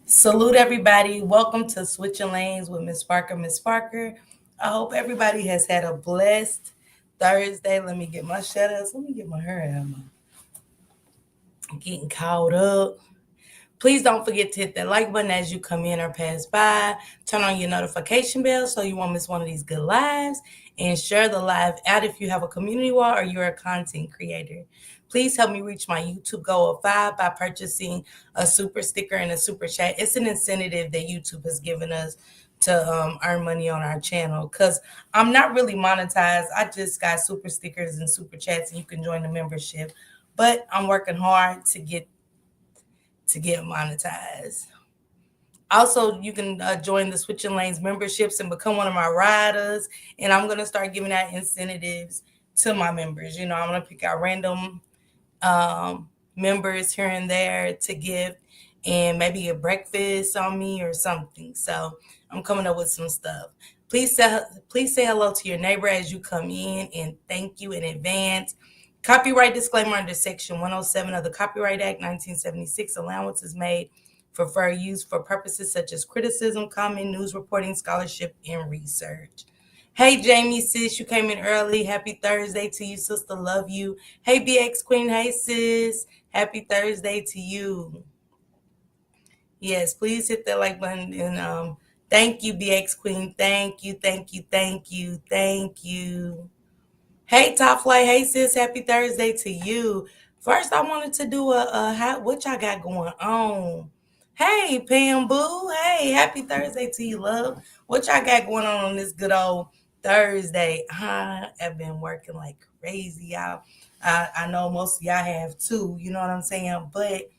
Salute everybody. Welcome to Switching Lanes with Miss Parker. Miss Parker. I hope everybody has had a blessed Thursday. Let me get my shutters. Let me get my hair out. I'm getting caught up. Please don't forget to hit that like button as you come in or pass by. Turn on your notification bell so you won't miss one of these good lives. And share the live out if you have a community wall or you're a content creator. Please help me reach my YouTube goal of 5 by purchasing a super sticker and a super chat. It's an incentive that YouTube has given us to earn money on our channel because I'm not really monetized. I just got super stickers and super chats, and you can join the membership. But I'm working hard to get monetized. Also, you can join the Switching Lanes memberships and become one of my riders. And I'm going to start giving out incentives to my members. I'm going to pick out random members here and there to give and maybe a breakfast on me or something. So I'm coming up with some stuff. Please say hello to your neighbor as you come in, and thank you in advance. Copyright disclaimer: under Section 107 of the Copyright Act 1976, allowance is made for fair use for purposes such as criticism, comment, news reporting, scholarship, and research. Hey, Jamie, sis, you came in early. Happy Thursday to you, sister. Love you. Hey, BX Queen. Hey, sis. Happy Thursday to you. Yes, please hit that like button and thank you, BX Queen. Thank you, thank you, thank you, thank you. Hey, Top Flight. Hey, sis. Happy Thursday to you. First, I wanted to do what y'all got going on. Hey, Pam Boo. Hey, happy Thursday to you, love. What y'all got going on this good old Thursday? I have been working like crazy, y'all. I know most of y'all have too. You know what I'm saying? But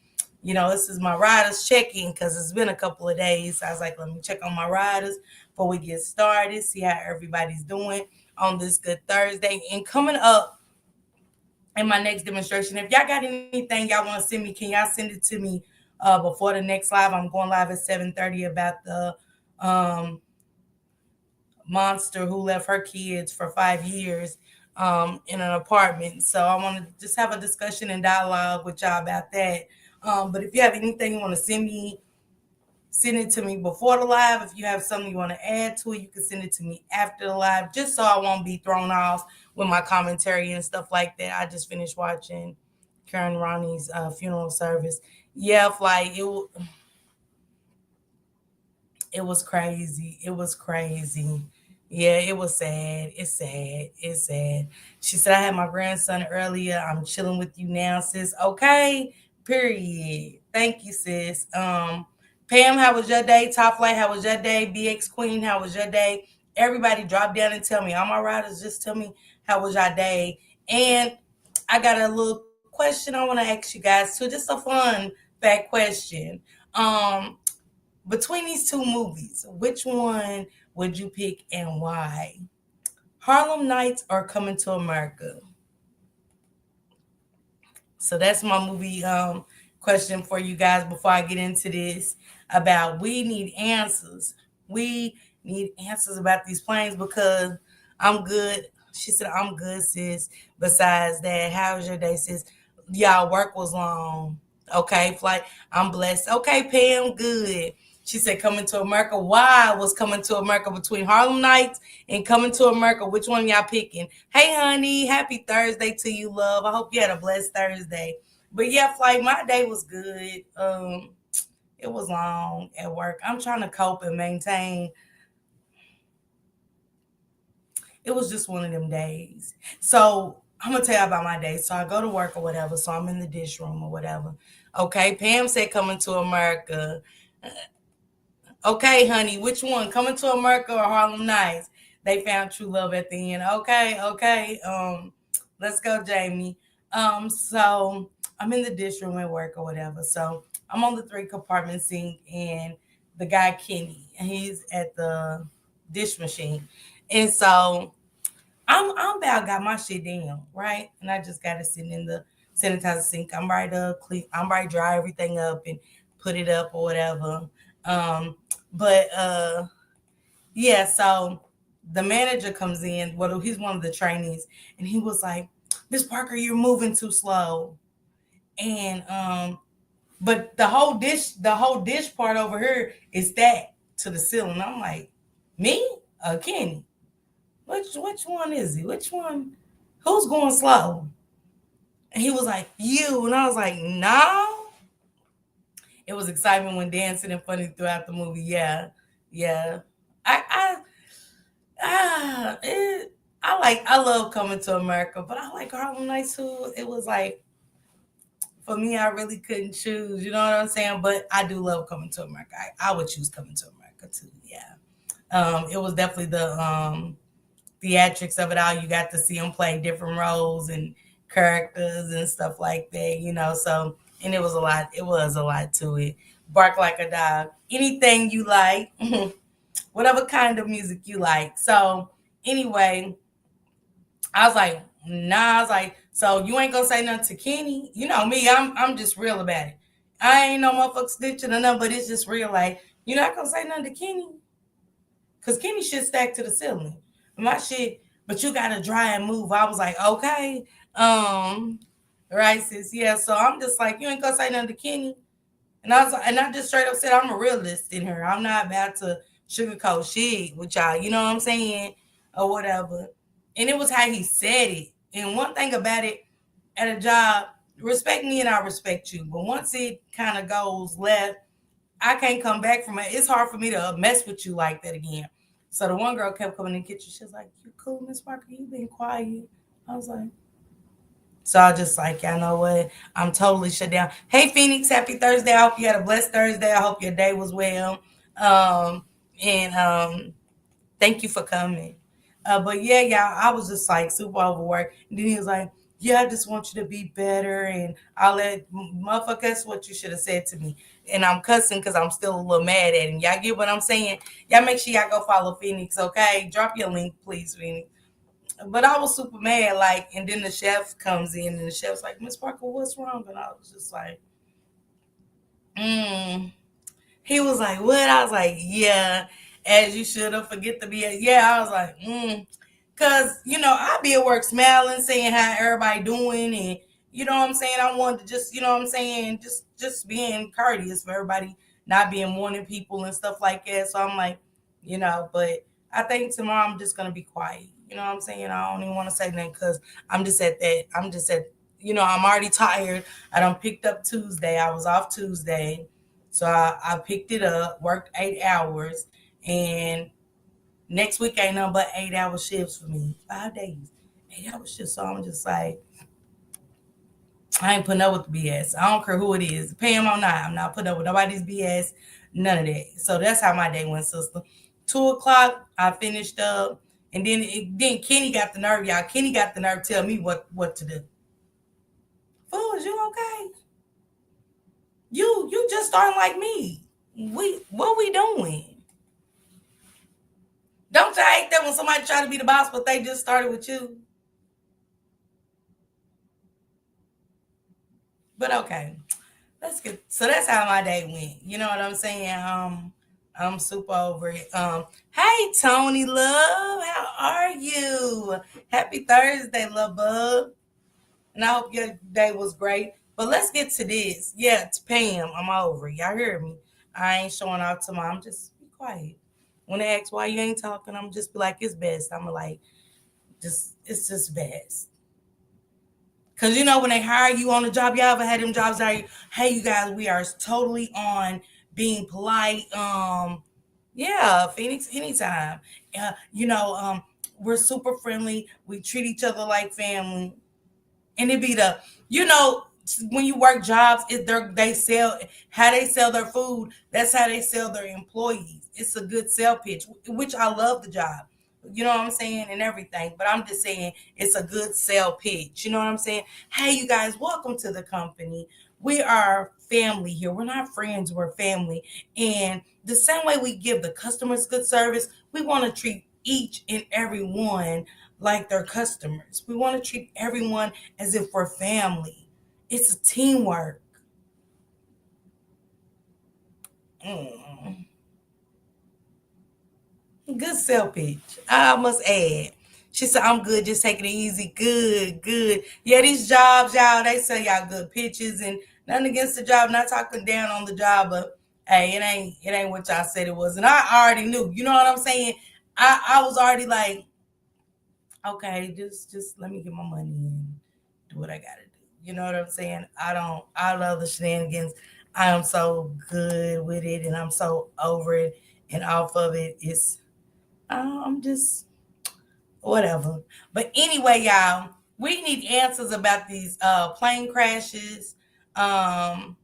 this is my riders checking because it's been a couple of days. So I was like, let me check on my riders before we get started, see how everybody's doing on this good Thursday. And coming up in my next demonstration, if y'all got anything y'all want to send me, can y'all send it to me before the next live? I'm going live at 7:30 about the um, monster who left her kids for 5 years in an apartment. So I want to just have a discussion and dialogue with y'all about that. But if you have anything you want to send it to me before the live. If you have something you want to add to it, you can send it to me after the live, just so I won't be thrown off with my commentary and stuff like that. I just finished watching Karen Ronnie's funeral service. Yeah, like it was crazy. It was crazy. Yeah, it was sad. It's sad. It's sad. She said, I had my grandson earlier. I'm chilling with you now, sis. Okay. Period. Thank you, sis. Pam, how was your day? Top Flight, how was your day? BX Queen, how was your day? Everybody drop down and tell me. All my riders, just tell me how was your day. And I got a little question I want to ask you guys too. Just a fun fact question. Um, Between these two movies, which one would you pick and why? Harlem Nights or Coming to America? So that's my movie question for you guys before I get into this about we need answers. We need answers about these planes because I'm good. She said, I'm good, sis. Besides that, how was your day, sis? Y'all work was long. Okay, flight. I'm blessed. Okay, Pam, good. She said, Coming to America. Why was Coming to America between Harlem Nights and Coming to America? Which one y'all picking? Hey, honey, happy Thursday to you, love. I hope you had a blessed Thursday. But yeah, flight, my day was good. It was long at work. I'm trying to cope and maintain. It was just one of them days. So I'm gonna tell you about my day. So I go to work or whatever. So I'm in the dish room or whatever. Okay, Pam said Coming to America. Okay, honey, which one? Coming to America or Harlem Nights? They found true love at the end. Okay, okay. Let's go, Jamie. So I'm in the dish room at work or whatever. So I'm on the 3 compartment sink, and the guy Kenny, he's at the dish machine, and so I'm about got my shit down, right? And I just got it sitting in the sanitizer sink. I'm right to clean. I'm right to dry everything up and put it up or whatever. Um, but yeah, so the manager comes in. Well, he's one of the trainees, and he was like, "Miss Parker, you're moving too slow." And But the whole dish part over here is stacked to the ceiling. I'm like, me? Kenny? Which one is he? Which one? Who's going slow? And he was like, you. And I was like, no. It was excitement when dancing and funny throughout the movie. Yeah. Yeah. I I love Coming to America, but I like Harlem Nights too. It was like, for me, I really couldn't choose. You know what I'm saying? But I do love Coming to America. I would choose Coming to America too. Yeah. It was definitely the theatrics of it all. You got to see him play different roles and characters and stuff like that. So and it was a lot. It was a lot to it. Bark like a dog. Anything you like, whatever kind of music you like. So anyway, I was like, nah. I was like, so you ain't gonna say nothing to Kenny? You know me. I'm just real about it. I ain't no motherfucker snitching or nothing, but it's just real. Like, you're not gonna say nothing to Kenny, cause Kenny shit stacked to the ceiling. My shit, but you gotta dry and move. I was like, okay, right, sis. Yeah. So I'm just like, you ain't gonna say nothing to Kenny. And I was like, and I just straight up said, I'm a realist in here. I'm not about to sugarcoat shit with y'all. You know what I'm saying? Or whatever. And it was how he said it. And one thing about it, at a job, respect me and I respect you. But once it kind of goes left, I can't come back from it. It's hard for me to mess with you like that again. So the one girl kept coming in the kitchen. She was like, you cool, Miss Parker? You been quiet. I was like, so I just like, y'all know what? I'm totally shut down. Hey, Phoenix, happy Thursday. I hope you had a blessed Thursday. I hope your day was well. And thank you for coming. But yeah, y'all, I was just like super overworked. And then he was like, yeah, I just want you to be better. And I'll let motherfucker, that's what you should have said to me. And I'm cussing because I'm still a little mad at him. Y'all get what I'm saying? Y'all make sure y'all go follow Phoenix, okay? Drop your link, please, Phoenix. But I was super mad, like, and then the chef comes in and the chef's like, Miss Parker, what's wrong? And I was just like, mm. He was like, what? I was like, yeah, as you should have. Forget to be. Yeah, I was like, because, I be at work smiling, saying how everybody doing. And, you know what I'm saying? I wanted to just, you know what I'm saying? Just being courteous for everybody, not being warning people and stuff like that. So I'm like, but I think tomorrow I'm just going to be quiet. You know what I'm saying? I don't even want to say that because I'm just at that. I'm just at, I'm already tired. I done picked up Tuesday. I was off Tuesday. So I picked it up, worked 8 hours, and next week ain't nothing but 8 hour shifts for me. 5 days, 8 hour shifts. So I'm just like, I ain't putting up with the BS. I don't care who it is, pay him or not. I'm not putting up with nobody's BS, none of that. So that's how my day went, sister. 2 o'clock, I finished up, and then Kenny got the nerve, y'all. Kenny got the nerve to tell me what to do. Fool, is you okay? You just starting like me. What we doing? Don't you hate that when somebody try to be the boss, but they just started with you? But okay, let's get. So that's how my day went. You know what I'm saying? I'm super over it. Hey Tony, love, how are you? Happy Thursday, love bug. And I hope your day was great. But let's get to this. Yeah, it's Pam. I'm over it. Y'all hear me? I ain't showing off tomorrow. I'm just be quiet. When they ask why you ain't talking, I'm just be like, it's best. I'm like, it's just best. Cause when they hire you on the job, y'all ever had them jobs that, hey, you guys, we are totally on being polite. Yeah, Phoenix, anytime. We're super friendly. We treat each other like family. And it be you know when you work jobs, they sell how they sell their food. That's how they sell their employees. It's a good sell pitch, which I love the job. You know what I'm saying, and everything. But I'm just saying it's a good sell pitch. You know what I'm saying? Hey, you guys, welcome to the company. We are family here. We're not friends. We're family. And the same way we give the customers good service, we want to treat each and every one like their customers. We want to treat everyone as if we're family. It's a teamwork. Mm. Good sell pitch. I must add. She said, I'm good, just taking it easy. Good, good. Yeah, these jobs, y'all, they sell y'all good pitches and Nothing against the job, not talking down on the job, but hey, it ain't what y'all said it was. And I already knew. You know what I'm saying? I was already like, okay, just let me get my money and do what I gotta do. You know what I'm saying? I love the shenanigans. I am so good with it and I'm so over it and off of it. I'm just whatever. But anyway, y'all, we need answers about these plane crashes. Um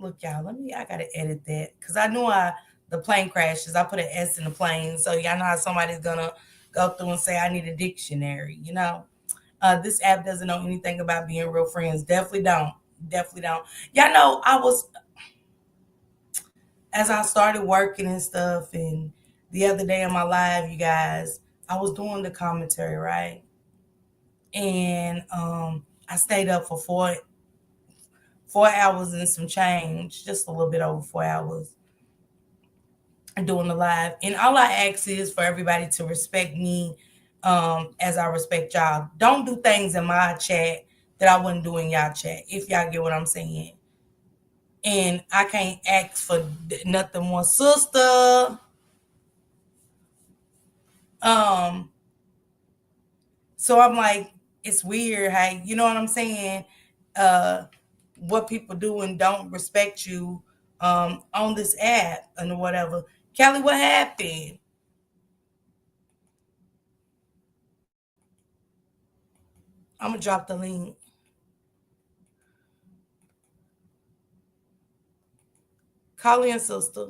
Look, y'all, I gotta edit that because I knew the plane crashes. I put an S in the plane, so y'all know how somebody's gonna go through and say I need a dictionary. This app doesn't know anything about being real friends. Definitely don't. Definitely don't. Y'all know as I started working and stuff, and the other day on my live, you guys, I was doing the commentary, right? And I stayed up for 4 hours and some change, just a little bit over 4 hours doing the live. And all I ask is for everybody to respect me as I respect y'all. Don't do things in my chat that I wouldn't do in y'all chat, if y'all get what I'm saying. And I can't ask for nothing more. Sister, um, so I'm like, it's weird how, you know what I'm saying? Uh, what people do and don't respect you on this app and whatever. Kelly, what happened? I'm gonna drop the link. Call in, sister.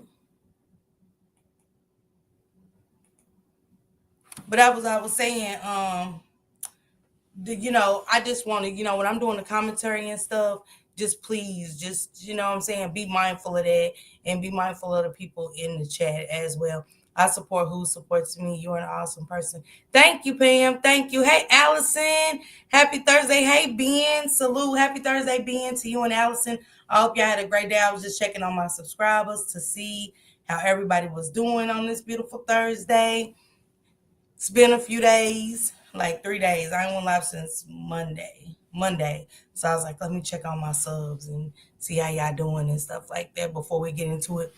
But I was saying, I just want to, when I'm doing the commentary and stuff, just please, just, what I'm saying, be mindful of that and be mindful of the people in the chat as well. I support who supports me. You're an awesome person. Thank you, Pam. Thank you. Hey, Allison. Happy Thursday. Hey, Ben. Salute. Happy Thursday, Ben, to you and Allison. I hope y'all had a great day. I was just checking on my subscribers to see how everybody was doing on this beautiful Thursday. It's been a few days, like 3 days. I ain't went live since Monday. Monday. So I was like, let me check on my subs and see how y'all doing and stuff like that before we get into it.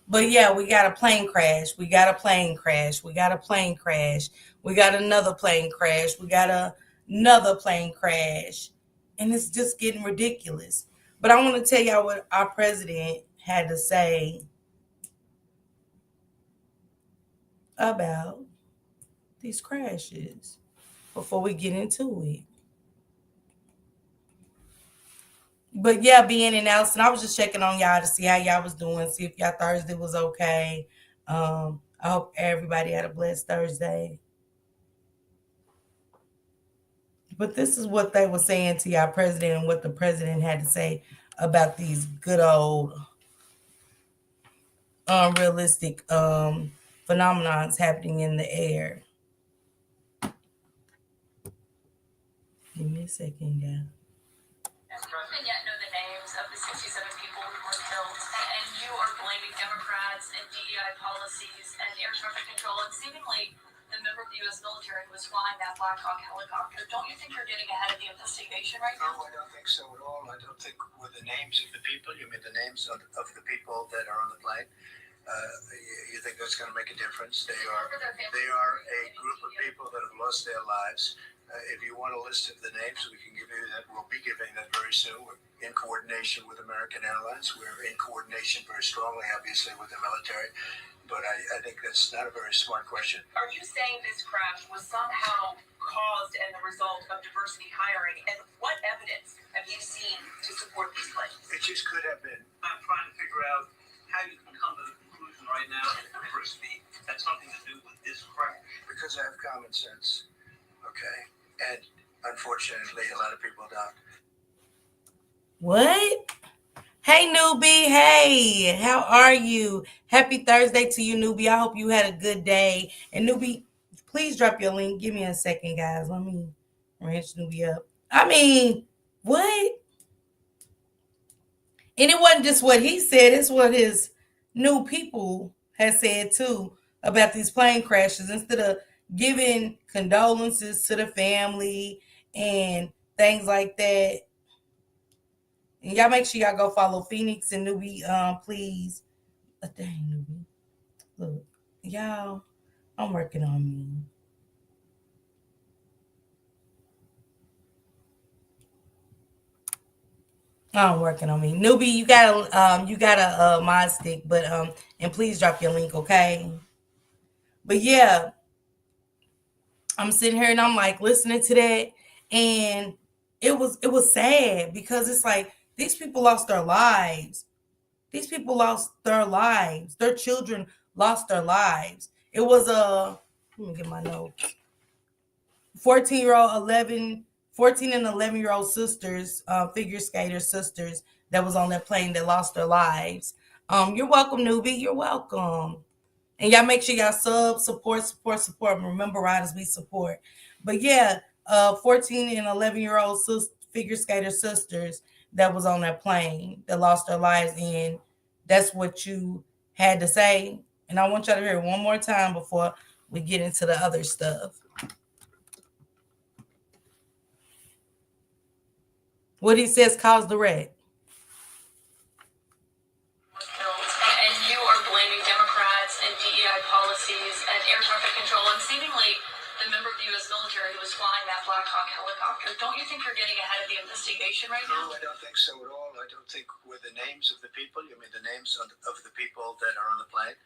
But yeah, we got a plane crash. We got a plane crash. We got a plane crash. We got another plane crash. We got another plane crash. And it's just getting ridiculous. But I want to tell y'all what our president had to say about these crashes before we get into it. But yeah, being in Allison, I was just checking on y'all to see how y'all was doing, see if y'all Thursday was okay. I hope everybody had a blessed Thursday. But this is what they were saying to y'all president and what the president had to say about these good old unrealistic phenomenons happening in the air. Give me a second, guys. Even yet know the names of the 67 people who were killed, and you are blaming Democrats and DEI policies and air traffic control, and seemingly the member of the U.S. military who was flying that Black Hawk helicopter. Don't you think you're getting ahead of the investigation right now? No, I don't think so at all. I don't think with the names of the people, you mean the names of the people that are on the plane, you think that's going to make a difference? They are a group of people that have lost their lives. If you want a list of the names, we can give you that. We'll be giving that very soon. We're in coordination with American Airlines. We're in coordination very strongly, obviously, with the military. But I think that's not a very smart question. Are you saying this crash was somehow caused and the result of diversity hiring? And what evidence have you seen to support these claims? It just could have been. I'm trying to figure out how you can come to the conclusion right now that diversity had something to do with this crash. Because I have common sense. Okay. And unfortunately, a lot of people don't. What? Hey, newbie. Hey, how are you? Happy Thursday to you, newbie. I hope you had a good day. And newbie, please drop your link. Give me a second, guys. Let me ranch newbie up. I mean, what? And it wasn't just what he said, it's what his new people had said too about these plane crashes. Instead of giving condolences to the family and things like that, And y'all make sure y'all go follow Phoenix and Newbie, please. Dang, Newbie. Look, y'all, I'm working on me. I'm working on me. Newbie, you got a mod stick, but and please drop your link, okay? But yeah, I'm sitting here and I'm like listening to that, and it was sad because it's like these people lost their lives. These people lost their lives. Their children lost their lives. It was let me get my notes. 14-year-old, 14 and 11-year-old sisters, figure skater sisters that was on that plane that lost their lives. You're welcome, newbie. You're welcome. And y'all make sure y'all support. Remember, riders we support. But yeah, 14 and 11-year-old figure skater sisters that was on that plane that lost their lives, and that's what you had to say. And I want y'all to hear it one more time before we get into the other stuff. What he says caused the wreck. And you are blaming Democrats and DEI policies and air traffic control and seemingly the member of the U.S. military who was flying that Black Hawk helicopter. Don't you think you're getting ahead of the investigation right now? No, I don't think so at all. I don't think with the names of the people, you mean the names of the people that are on the plane,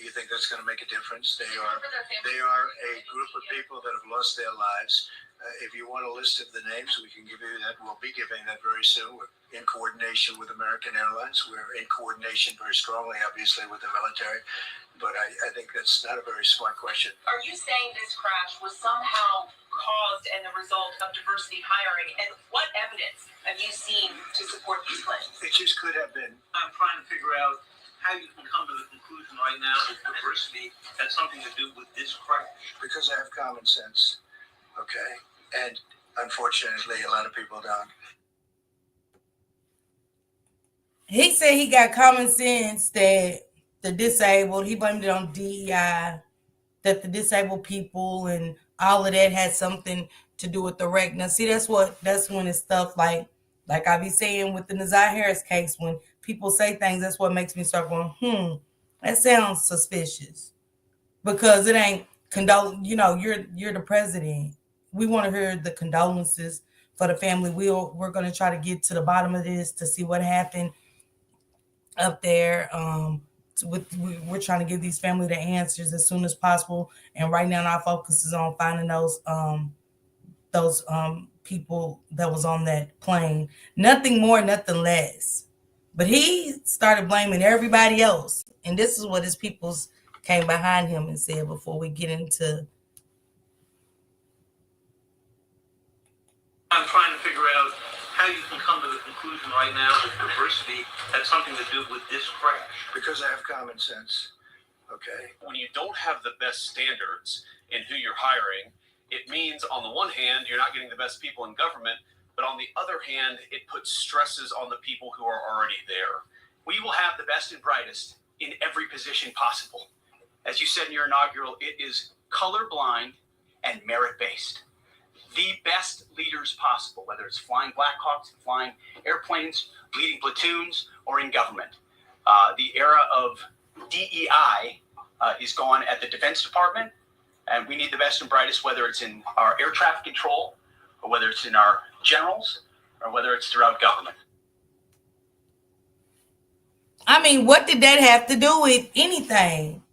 you think that's going to make a difference? They are a group of people that have lost their lives. If you want a list of the names, we can give you that. We'll be giving that very soon. We're in coordination with American Airlines. We're in coordination very strongly, obviously, with the military. But I think that's not a very smart question. Are you saying this crash was somehow caused and the result of diversity hiring? And what evidence have you seen to support these claims? It just could have been. I'm trying to figure out how you can come to the conclusion right now that diversity had something to do with this crash. Because I have common sense, okay? And unfortunately, a lot of people don't. He said he got common sense that the disabled, he blamed it on DEI, that the disabled people and all of that had something to do with the wreck. Now, see, that's when it's stuff like I be saying with the Nazai Harris case, when people say things, that's what makes me start going, that sounds suspicious. Because it ain't you're the president. We want to hear the condolences for the family. We're going to try to get to the bottom of this to see what happened up there. We're trying to give these family the answers as soon as possible. And right now, our focus is on finding those people that was on that plane. Nothing more, nothing less. But he started blaming everybody else, and this is what his peoples came behind him and said before we get into. I'm trying to figure out how you can come to the conclusion right now that diversity had something to do with this crash. Because I have common sense, okay? When you don't have the best standards in who you're hiring, it means on the one hand, you're not getting the best people in government, but on the other hand, it puts stresses on the people who are already there. We will have the best and brightest in every position possible. As you said in your inaugural, it is colorblind and merit-based. The best leaders possible, whether it's flying Blackhawks, flying airplanes, leading platoons, or in government. The era of DEI is gone at the Defense Department, and we need the best and brightest, whether it's in our air traffic control, or whether it's in our generals, or whether it's throughout government. I mean, what did that have to do with anything?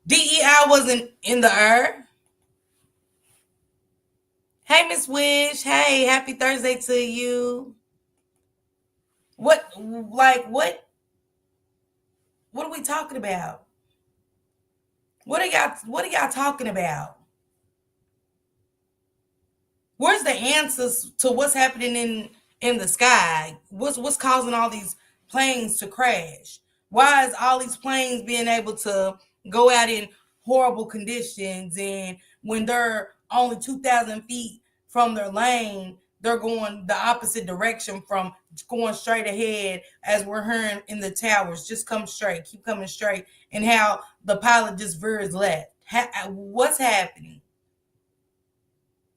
DEI wasn't in the air. Hey, Miss Wish. Hey, happy Thursday to you. What are we talking about? What are y'all talking about? Where's the answers to what's happening in the sky? What's causing all these planes to crash? Why is all these planes being able to go out in horrible conditions, and when they're only 2,000 feet from their lane, they're going the opposite direction from going straight ahead, as we're hearing in the towers? Just come straight, keep coming straight, and how the pilot just veers left. What's happening?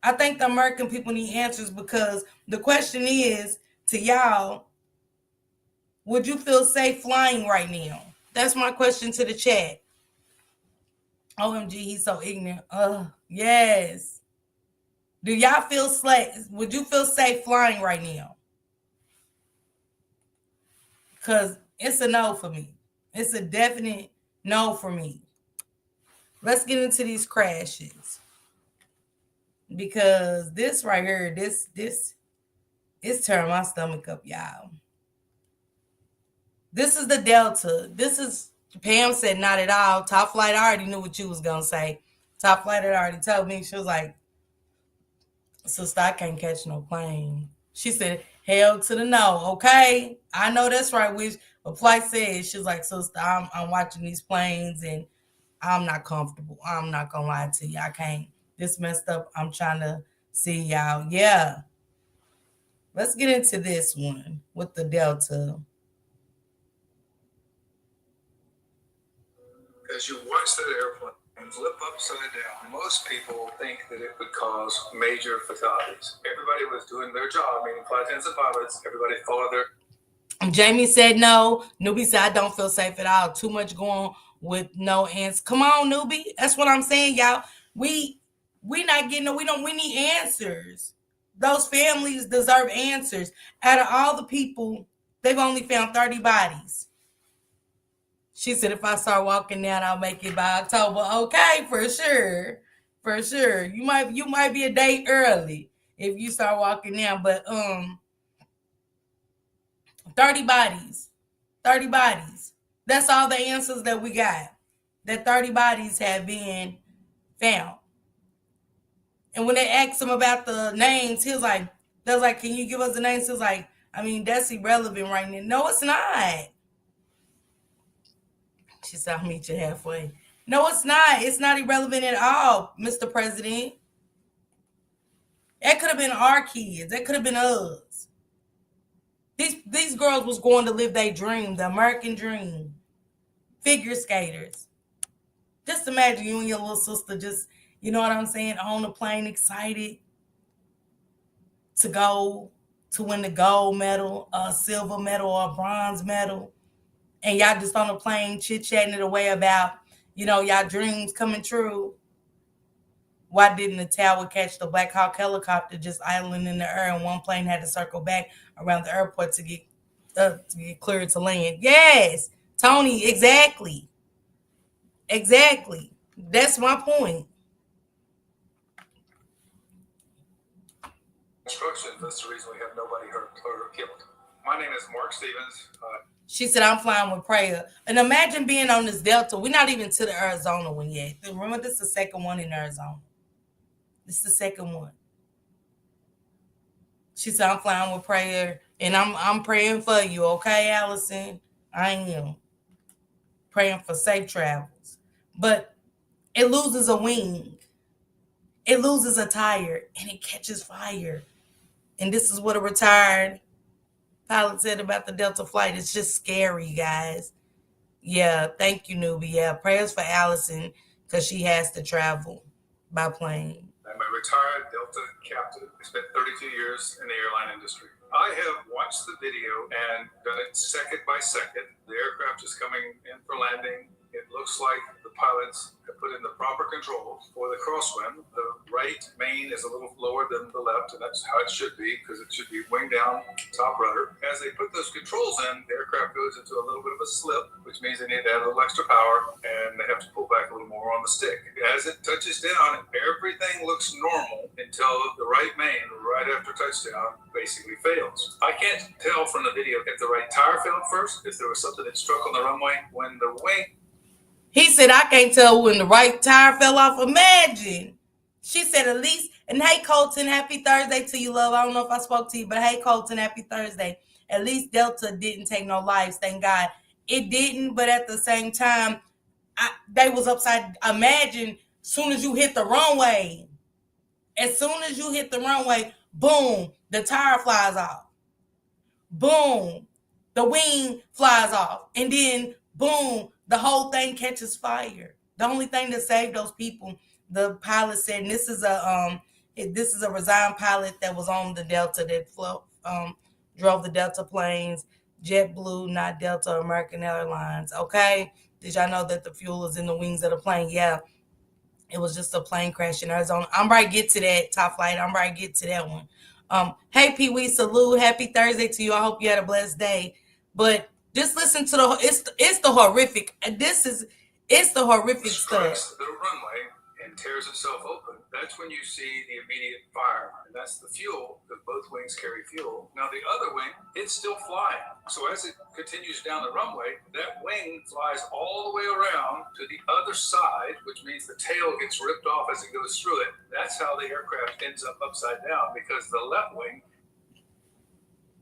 I think the American people need answers, because the question is to y'all, would you feel safe flying right now? That's my question to the chat. OMG, he's so ignorant. Yes. Do y'all feel safe? Would you feel safe flying right now? Because it's a no for me. It's a definite no for me. Let's get into these crashes. Because this right here, this it's tearing my stomach up, y'all. This is the Delta. This is, Pam said not at all. Top Flight, I already knew what you was going to say. Top Flight had already told me. She was like, sister, I can't catch no plane. She said, hell to the no, okay? I know that's right, which a flight said. She's like, sister, I'm watching these planes and I'm not comfortable. I'm not going to lie to you. I can't. This messed up. I'm trying to see y'all. Yeah. Let's get into this one with the Delta. As you watch that airplane flip upside down, most people think that it would cause major fatalities. Everybody was doing their job, meaning flight attendants and pilots. Everybody followed their. Jamie said no. Newbie said, I don't feel safe at all. Too much going with no answer. Come on, Newbie. That's what I'm saying, y'all. We not getting, we need answers. Those families deserve answers. Out of all the people, they've only found 30 bodies. She said, if I start walking down, I'll make it by October. Okay, for sure. For sure. You might be a day early if you start walking down. But 30 bodies. 30 bodies. That's all the answers that we got. That 30 bodies have been found. And when they asked him about the names, he was like, can you give us the names? He was like, I mean, that's irrelevant right now. No, it's not. She said, I'll meet you halfway. No, it's not. It's not irrelevant at all, Mr. President. That could have been our kids. That could have been us. These girls was going to live their dream, the American dream. Figure skaters. Just imagine you and your little sister just, you know what I'm saying, on the plane, excited to win the gold medal, a silver medal, or a bronze medal. And y'all just on the plane chit-chatting it away about, y'all dreams coming true. Why didn't the tower catch the Black Hawk helicopter just idling in the air, and one plane had to circle back around the airport to get cleared to land? Yes, Tony, exactly. Exactly. That's my point. Instructions, that's the reason we have nobody hurt or killed. My name is Mark Stevens. She said, I'm flying with prayer. And imagine being on this Delta. We're not even to the Arizona one yet. Remember, this is the second one in Arizona. This is the second one. She said, I'm flying with prayer. And I'm praying for you, okay, Allison? I am. Praying for safe travels. But it loses a wing. It loses a tire. And it catches fire. And this is what a retired pilot said about the Delta flight. It's just scary, guys. Yeah, thank you, Newbie. Yeah, prayers for Allison, because she has to travel by plane. I'm a retired Delta captain. I spent 32 years in the airline industry. I have watched the video and done it second by second. The aircraft is coming in for landing. It looks like the pilots have put in the proper controls for the crosswind. The right main is a little lower than the left, and that's how it should be, because it should be wing down, top rudder. As they put those controls in, the aircraft goes into a little bit of a slip, which means they need to add a little extra power, and they have to pull back a little more on the stick. As it touches down, everything looks normal until the right main, right after touchdown, basically fails. I can't tell from the video if the right tire failed first, if there was something that struck on the runway. When the wing... He said, I can't tell when the right tire fell off. Imagine. She said, at least, and hey, Colton, happy Thursday to you, love. I don't know if I spoke to you, but hey, Colton, happy Thursday. At least Delta didn't take no lives, thank God. It didn't, but at the same time, they was upside. Imagine, as soon as you hit the runway, boom, the tire flies off. Boom, the wing flies off. And then, boom, the whole thing catches fire. The only thing that saved those people, the pilot said, and this is This is a resigned pilot that was on the Delta that drove the Delta planes, JetBlue, not Delta, American Airlines. Okay, did y'all know that the fuel is in the wings of the plane? Yeah, it was just a plane crash in Arizona. I'm right, get to that top flight. I'm right, get to that one. Hey Pee Wee, salute, happy Thursday to you. I hope you had a blessed day. But just listen to it's the horrific. It's the horrific stuff. Strikes the runway and tears itself open. That's when you see the immediate fire, and that's the fuel, because both wings carry fuel. Now the other wing, it's still flying. So as it continues down the runway, that wing flies all the way around to the other side, which means the tail gets ripped off as it goes through it. That's how the aircraft ends up upside down, because the left wing.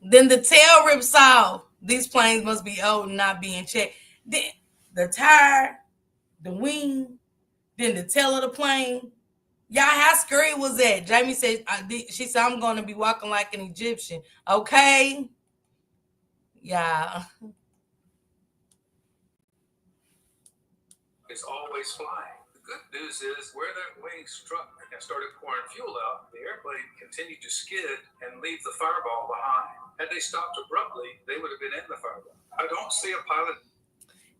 Then the tail rips off. These planes must be old and not being checked. Then the tire, the wing, then the tail of the plane. Y'all, how scary was that? Jamie said, she said, I'm going to be walking like an Egyptian. Okay? Yeah. Is always flying. The good news is where that wing struck and started pouring fuel out, the airplane continued to skid and leave the fireball behind. Had they stopped abruptly, they would have been in the fireball. I don't see a pilot.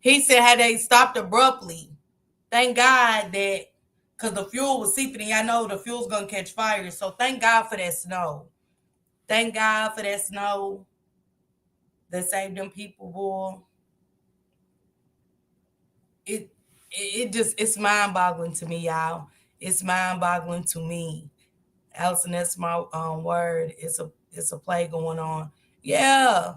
He said, had they stopped abruptly, thank God that, because the fuel was seeping, and y'all know the fuel's going to catch fire. So thank God for that snow. Thank God for that snow that saved them people, boy. It's mind-boggling to me, y'all. It's mind-boggling to me. Allison, that's my word. It's a play going on. Yeah.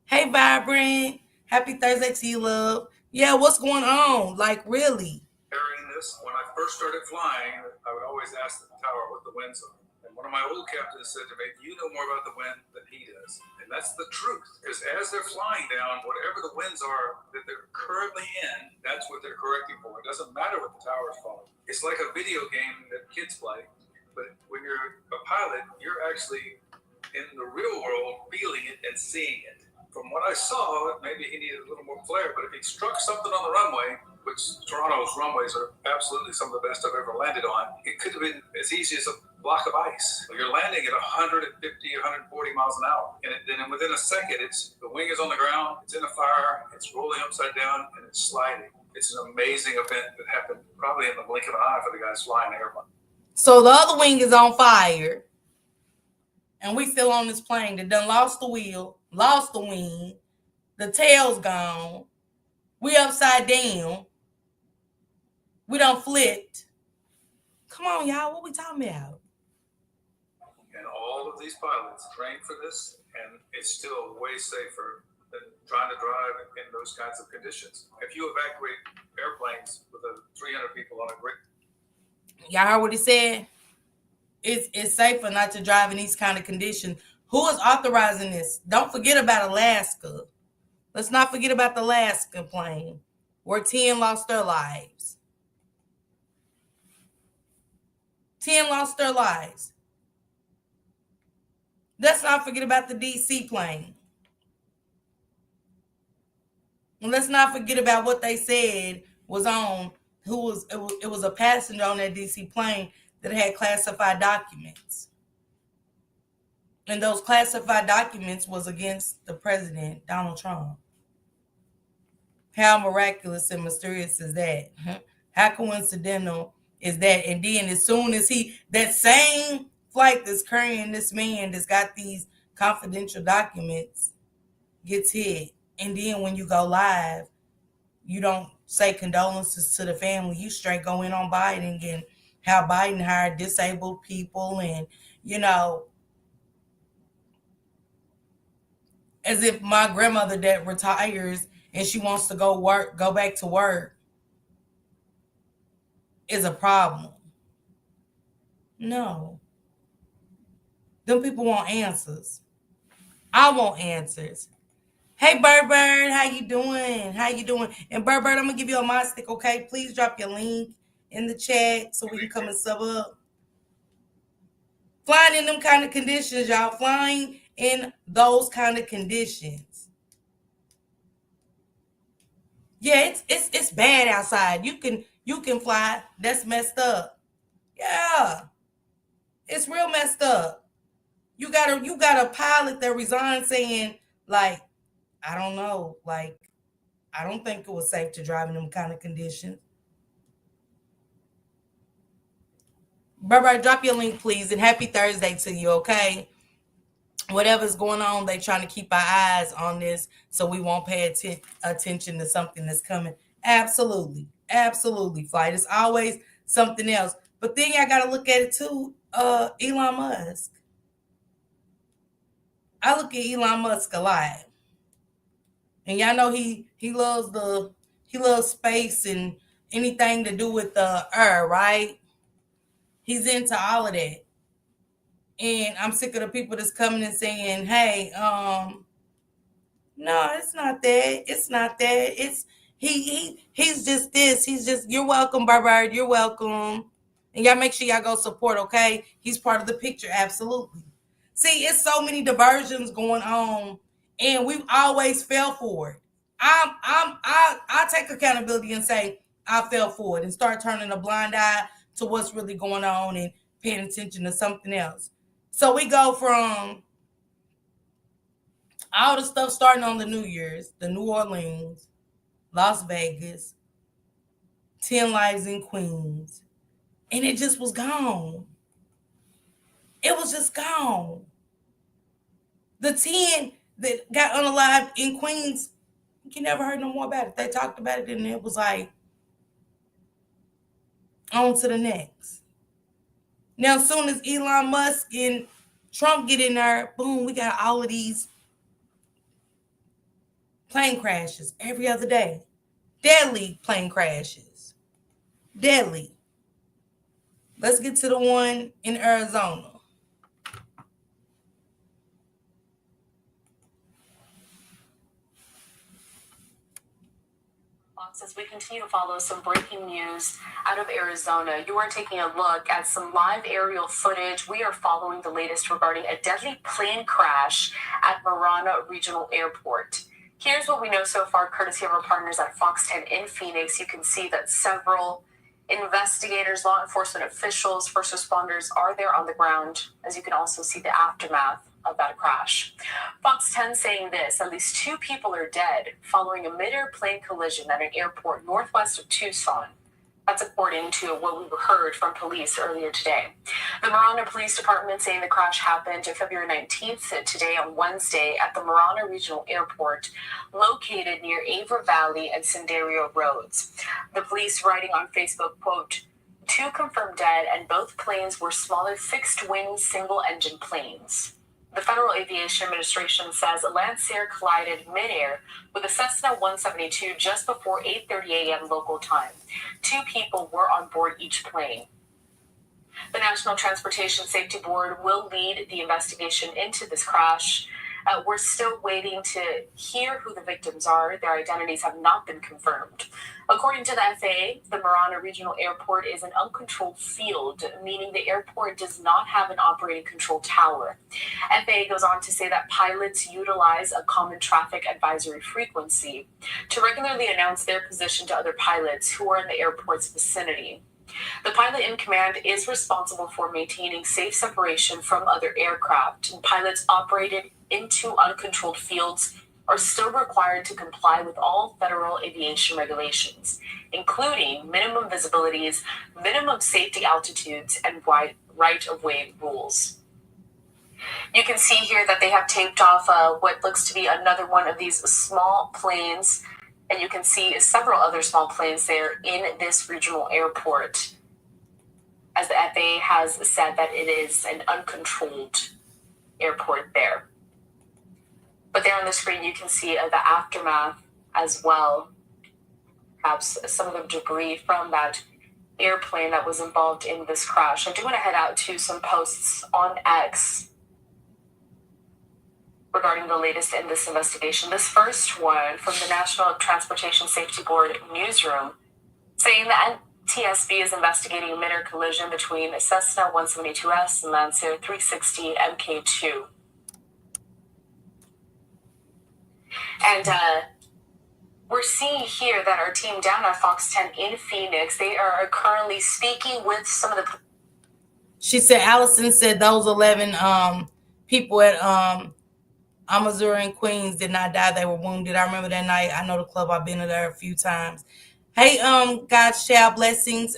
Hey, Vibrant. Happy Thursday to you, love. Yeah, what's going on? Like, really? Carrying this, when I first started flying, I would always ask the tower what the winds are. And one of my old captains said to me, you know more about the wind than he does. And that's the truth. Because as they're flying down, whatever the winds are that they're currently in, that's what they're correcting for. It doesn't matter what the tower's following. It's like a video game that kids play. But when you're a pilot, you're actually in the real world feeling it and seeing it. From what I saw, maybe he needed a little more flair, but if he struck something on the runway, which Toronto's runways are absolutely some of the best I've ever landed on, it could have been as easy as a block of ice. You're landing at 150, 140 miles an hour. And then within a second, the wing is on the ground, it's in a fire, it's rolling upside down, and it's sliding. It's an amazing event that happened probably in the blink of an eye for the guys flying the airplane. So the other wing is on fire, and we still on this plane that done lost the wheel, lost the wing, the tail's gone, we upside down, we done flipped. Come on, y'all, what we talking about? And all of these pilots trained for this, and it's still way safer than trying to drive in those kinds of conditions. If you evacuate airplanes with 300 people on a grid. Y'all heard what he said? It's safer not to drive in these kind of conditions. Who is authorizing this? Don't forget about Alaska. Let's not forget about the Alaska plane where 10 lost their lives. 10 lost their lives. Let's not forget about the DC plane. And let's not forget about what they said was on, it was a passenger on that DC plane that had classified documents. And those classified documents was against the president, Donald Trump. How miraculous and mysterious is that? How coincidental is that? And then as soon as that same flight that's carrying this man that's got these confidential documents gets hit. And then when you go live, you don't say condolences to the family. You straight go in on Biden and how Biden hired disabled people and, as if my grandmother that retires and she wants to go back to work is a problem. No. Them people want answers. I want answers. Hey, Bird, how you doing? And Bird, I'm going to give you a mod stick, okay? Please drop your link in the chat so we can come and sub up. Flying in them kind of conditions, y'all. Flying in those kind of conditions. Yeah, it's bad outside. You can fly. That's messed up. Yeah, it's real messed up. You got a pilot that resigned saying, like, I don't know, like, I don't think it was safe to drive in them kind of conditions. Bye-bye, drop your link, please, and happy Thursday to you, okay? Whatever's going on, they trying to keep our eyes on this so we won't pay attention to something that's coming. Absolutely. Absolutely, Flight. It's always something else. But then I got to look at it too, Elon Musk. I look at Elon Musk a lot. And y'all know he loves space and anything to do with the air, right? He's into all of that. And I'm sick of the people that's coming and saying, hey, no, it's not that. It's not that. It's he's just this. He's just, you're welcome, Barbara. You're welcome. And y'all make sure y'all go support, okay? He's part of the picture, absolutely. See, it's so many diversions going on, and we've always fell for it. I take accountability and say I fell for it and start turning a blind eye to what's really going on and paying attention to something else. So we go from all the stuff starting on the New Year's, the New Orleans, Las Vegas, 10 Lives in Queens, and it just was gone. It was just gone. The 10 that got unalived in Queens, you never heard no more about it. They talked about it and it was like, on to the next. Now, as soon as Elon Musk and Trump get in there, boom, we got all of these plane crashes every other day. Deadly plane crashes. Deadly. Let's get to the one in Arizona. As we continue to follow some breaking news out of Arizona, you are taking a look at some live aerial footage. We are following the latest regarding a deadly plane crash at Marana Regional Airport. Here's what we know so far, courtesy of our partners at Fox 10 in Phoenix. You can see that several investigators, law enforcement officials, first responders are there on the ground, as you can also see the aftermath of that crash. Fox 10 saying this: at least 2 people are dead following a mid-air plane collision at an airport northwest of Tucson. That's according to what we heard from police earlier today. The Marana Police Department saying the crash happened February 19th, today on Wednesday, at the Marana Regional Airport, located near Avra Valley and Senderio Roads. The police writing on Facebook, quote, 2 confirmed dead, and both planes were smaller fixed-wing single-engine planes. The Federal Aviation Administration says a Lancer collided midair with a Cessna 172 just before 8:30 a.m. local time. 2 people were on board each plane. The National Transportation Safety Board will lead the investigation into this crash. We're still waiting to hear who the victims are. Their identities have not been confirmed. According to the FAA, the Marana Regional Airport is an uncontrolled field, meaning the airport does not have an operating control tower. FAA goes on to say that pilots utilize a common traffic advisory frequency to regularly announce their position to other pilots who are in the airport's vicinity. The pilot in command is responsible for maintaining safe separation from other aircraft, and pilots operated into uncontrolled fields are still required to comply with all federal aviation regulations, including minimum visibilities, minimum safety altitudes, and right-of-way rules. You can see here that they have taped off what looks to be another one of these small planes, and you can see several other small planes there in this regional airport, as the FAA has said that it is an uncontrolled airport there. But there on the screen, you can see the aftermath as well. Perhaps some of the debris from that airplane that was involved in this crash. I do want to head out to some posts on X regarding the latest in this investigation. This first one from the National Transportation Safety Board newsroom, saying that TSB is investigating a mid-air collision between a Cessna 172S and Lancer 360 Mk2. And we're seeing here that our team down at Fox 10 in Phoenix, they are currently speaking with some of the She said Allison said those 11 people at Amazura in Queens did not die. They were wounded. I remember that night. I know the club. I've been there a few times. Hey, God's child, blessings.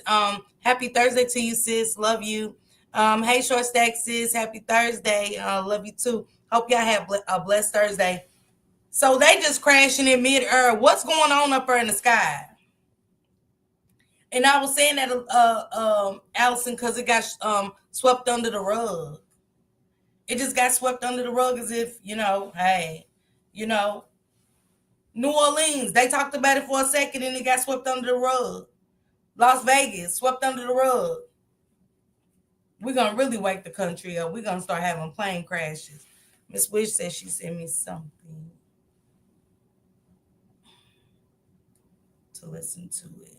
Happy Thursday to you, sis. Love you. Hey, Short Stack sis. Happy Thursday. Love you too. Hope y'all have a blessed Thursday. So they just crashing in mid-air. What's going on up there in the sky? And I was saying that, Allison, because it got swept under the rug. It just got swept under the rug as if, hey, New Orleans, they talked about it for a second and it got swept under the rug. Las Vegas, swept under the rug. We're going to really wake the country up. We're going to start having plane crashes. Miss Wish says she sent me something to listen to it.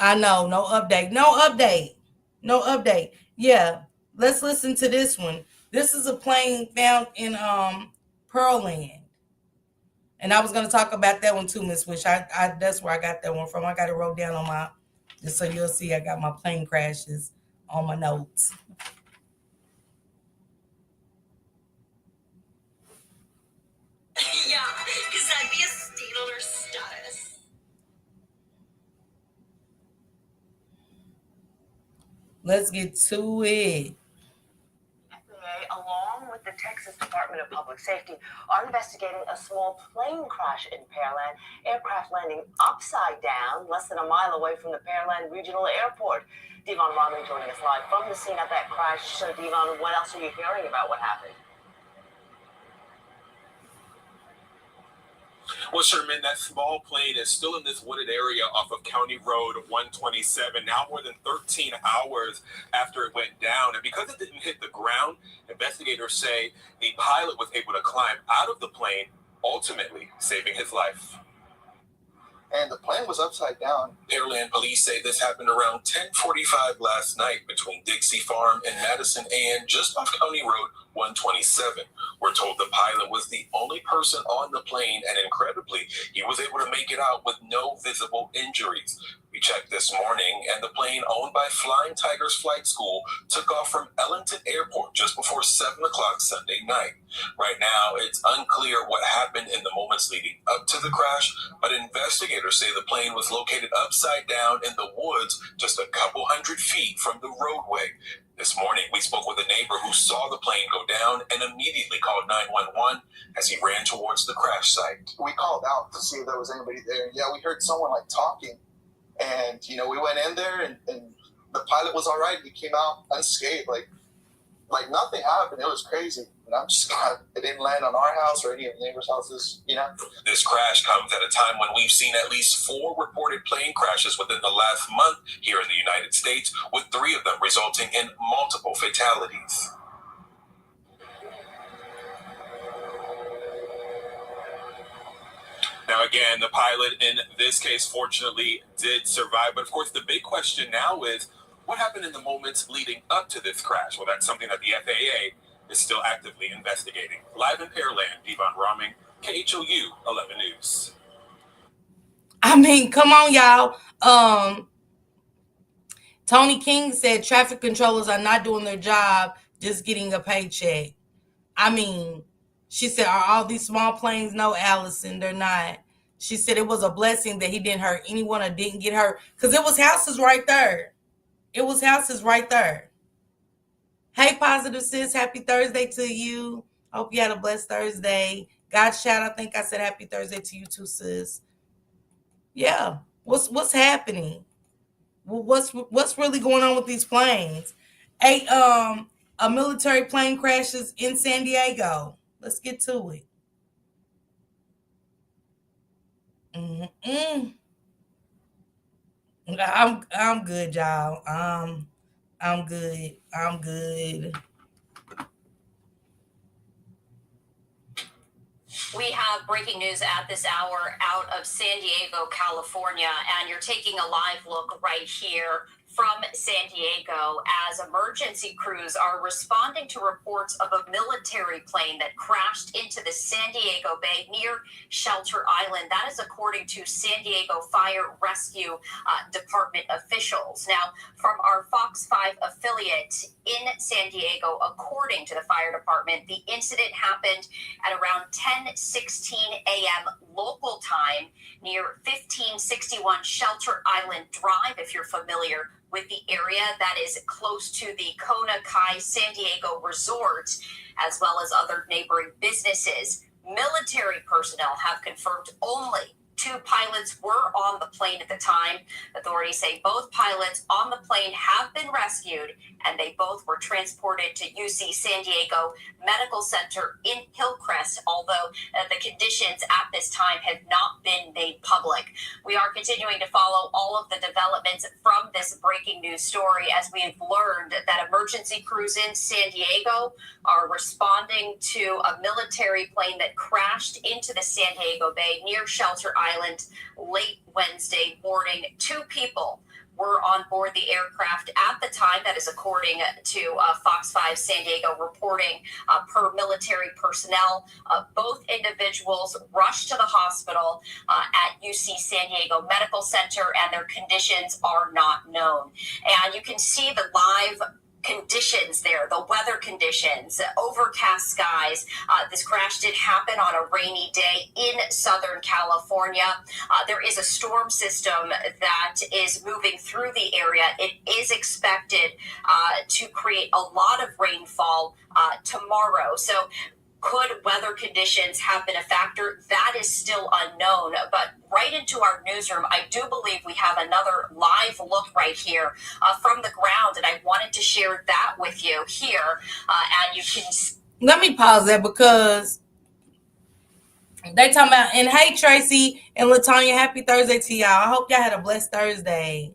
I know, no update. Yeah, let's listen to this one. This is a plane found in Pearland. And I was going to talk about that one too, Miss Wish. I that's where I got that one from. I got it wrote down on my, just so you'll see I got my plane crashes on my notes. Yeah, because that'd be a Steeler status. Let's get to it. FAA, along with the Texas Department of Public Safety, are investigating a small plane crash in Pearland. Aircraft landing upside down, less than a mile away from the Pearland Regional Airport. Devon Rahman joining us live from the scene of that crash. So, Devon, what else are you hearing about what happened? Well, Sherman, that small plane is still in this wooded area off of County Road 127, now more than 13 hours after it went down. And because it didn't hit the ground, investigators say the pilot was able to climb out of the plane, ultimately saving his life. And the plane was upside down. Pearland police say this happened around 10:45 last night between Dixie Farm and Madison and just off County Road 127. We're told the pilot was the only person on the plane, and incredibly, he was able to make it out with no visible injuries. We checked this morning, and the plane owned by Flying Tigers Flight School took off from Ellington Airport just before 7 o'clock Sunday night. Right now, it's unclear what happened in the moments leading up to the crash, but investigators say the plane was located upside down in the woods just a couple hundred feet from the roadway. This morning, we spoke with a neighbor who saw the plane go down and immediately called 911 as he ran towards the crash site. We called out to see if there was anybody there. Yeah, we heard someone talking. And, we went in there and the pilot was all right. He came out unscathed, like nothing happened. It was crazy. And I'm just glad it didn't land on our house or any of the neighbors' houses, This crash comes at a time when we've seen at least 4 reported plane crashes within the last month here in the United States, with 3 of them resulting in multiple fatalities. Now, again, the pilot in this case, fortunately, did survive. But, of course, the big question now is, what happened in the moments leading up to this crash? Well, that's something that the FAA is still actively investigating. Live in Pearland, Devon Rahman, KHOU 11 News. I mean, come on, y'all. Tony King said traffic controllers are not doing their job, just getting a paycheck. I mean, she said, are all these small planes? No, Allison, they're not. She said it was a blessing that he didn't hurt anyone or didn't get hurt because it was houses right there. Hey, Positive Sis, happy Thursday to you. Hope you had a blessed Thursday. God shout, I think I said happy Thursday to you too, sis. Yeah, what's happening? What's really going on with these planes? A military plane crashes in San Diego. Let's get to it. I'm good, y'all. I'm good. We have breaking news at this hour out of San Diego, California, and you're taking a live look right here from San Diego. Diego as emergency crews are responding to reports of a military plane that crashed into the San Diego Bay near Shelter Island. That is according to San Diego Fire Rescue Department officials. Now, from our Fox 5 affiliate in San Diego, according to the fire department, the incident happened at around 10:16 a.m. local time near 1561 Shelter Island Drive, if you're familiar with the area. That is close to the Kona Kai San Diego Resort, as well as other neighboring businesses. Military personnel have confirmed only 2 pilots were on the plane at the time. Authorities say both pilots on the plane have been rescued, and they both were transported to UC San Diego Medical Center in Hillcrest, although the conditions at this time have not been made public. We are continuing to follow all of the developments from this breaking news story, as we have learned that emergency crews in San Diego are responding to a military plane that crashed into the San Diego Bay near Shelter Island late Wednesday morning. 2 people were on board the aircraft at the time. That is according to Fox 5 San Diego reporting per military personnel. Both individuals rushed to the hospital at UC San Diego Medical Center, and their conditions are not known. And you can see the live conditions there, the weather conditions, overcast skies. This crash did happen on a rainy day in Southern California. There is a storm system that is moving through the area. It is expected to create a lot of rainfall tomorrow. So could weather conditions have been a factor? That is still unknown. But right into our newsroom, I do believe we have another live look right here from the ground, and I wanted to share that with you here. And you can... Let me pause that, because they talking about, and hey, Tracy and LaTanya, happy Thursday to y'all. I hope y'all had a blessed Thursday.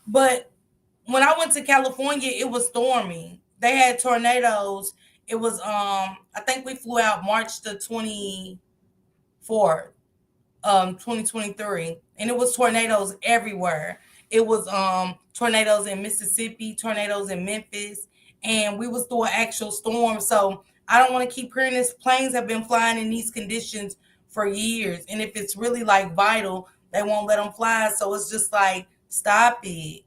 But when I went to California, it was stormy. They had tornadoes. It was, I think we flew out March the 24th, 2023. And it was tornadoes everywhere. It was tornadoes in Mississippi, tornadoes in Memphis. And we was through an actual storm. So I don't want to keep hearing this. Planes have been flying in these conditions for years. And if it's really like vital, they won't let them fly. So it's just like, stop it.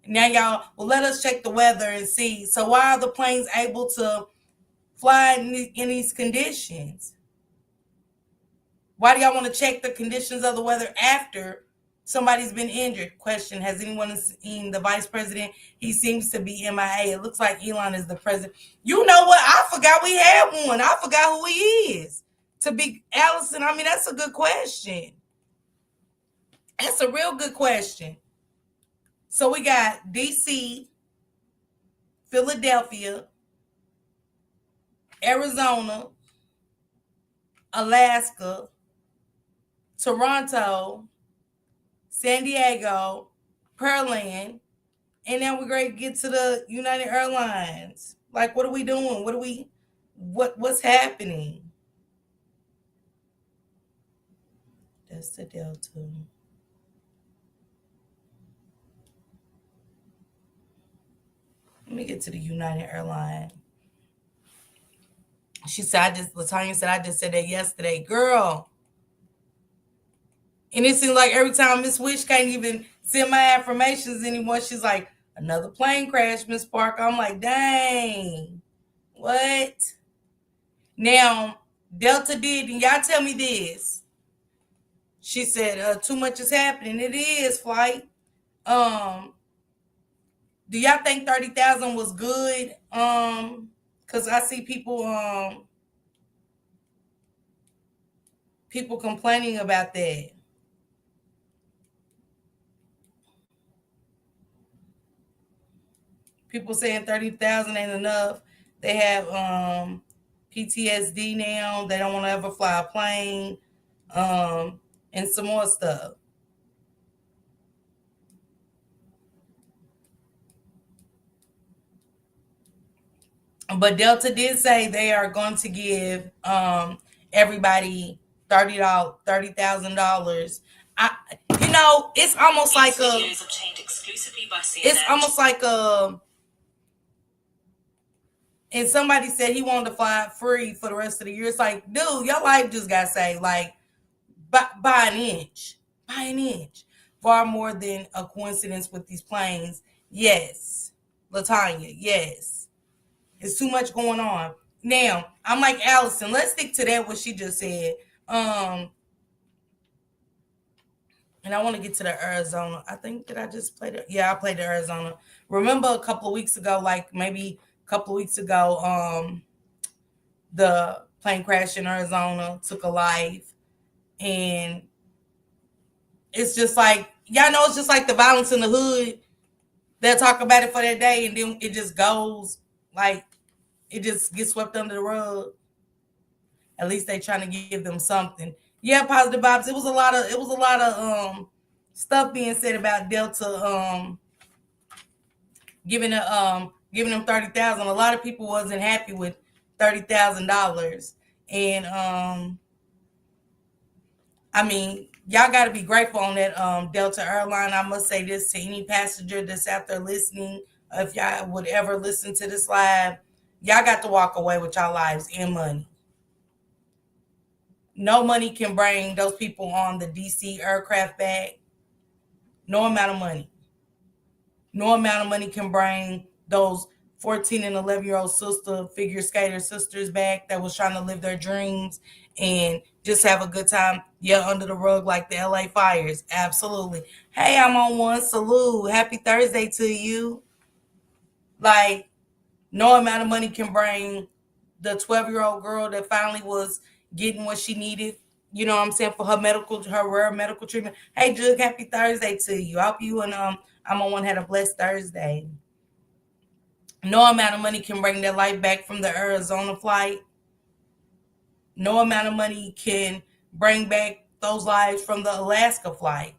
Now y'all, well, let us check the weather and see. So why are the planes able to fly in these conditions? Why do y'all want to check the conditions of the weather after somebody's been injured? Question, has anyone seen the vice president? He seems to be MIA. It looks like Elon is the president. You know what? I forgot we had one. I forgot who he is. To be Allison, I mean, that's a good question. That's a real good question. So we got DC, Philadelphia, Arizona, Alaska, Toronto, San Diego, Pearland, and now we're going to get to the United Airlines. Like, what are we doing? What's happening? That's the Delta. Let me get to the United Airlines. She said, LaTanya said, I just said that yesterday. Girl. And it seems like every time Miss Wish can't even send my affirmations anymore. She's like, another plane crash, Miss Parker. I'm like, dang. What? Now, Delta did, and y'all tell me this. She said, too much is happening. It is, flight. Do y'all think 30,000 was good? Because I see people complaining about that. People saying 30,000 ain't enough. They have PTSD now. They don't want to ever fly a plane. And some more stuff. But Delta did say they are going to give everybody $30,000. You know, it's almost like This video is obtained exclusively by CNN. it's almost like and somebody said he wanted to fly free for the rest of the year. It's like, dude, your life just got saved. Like, by an inch. By an inch. Far more than a coincidence with these planes. Yes. Latanya, yes. It's too much going on. Now, I'm like Allison. Let's stick to that, what she just said. And I want to get to the Arizona. I think, did I just play the? Yeah, I played the Arizona. Remember a couple of weeks ago, like maybe a couple of weeks ago, the plane crash in Arizona took a life. And it's just like, y'all know, it's just like the violence in the hood. They'll talk about it for that day, and then it just goes, like, it just gets swept under the rug. At least they trying to give them something. Yeah, positive vibes. It was a lot of stuff being said about Delta giving them $30,000. A lot of people wasn't happy with $30,000. And I mean, y'all got to be grateful on that Delta airline. I must say this to any passenger that's out there listening. If y'all would ever listen to this live, y'all got to walk away with y'all lives and money. No money can bring those people on the DC aircraft back. No amount of money. No amount of money can bring those 14 and 11-year-old figure skater sisters back that was trying to live their dreams and just have a good time. Yeah, under the rug like the LA fires. Absolutely. Hey, I'm on one. Salute. Happy Thursday to you. Like, no amount of money can bring the 12-year-old girl that finally was getting what she needed, you know what I'm saying, for her rare medical treatment. Hey, Jug, happy Thursday to you. I hope you and I'm on one had a blessed Thursday. No amount of money can bring that life back from the Arizona flight. No amount of money can bring back those lives from the Alaska flight.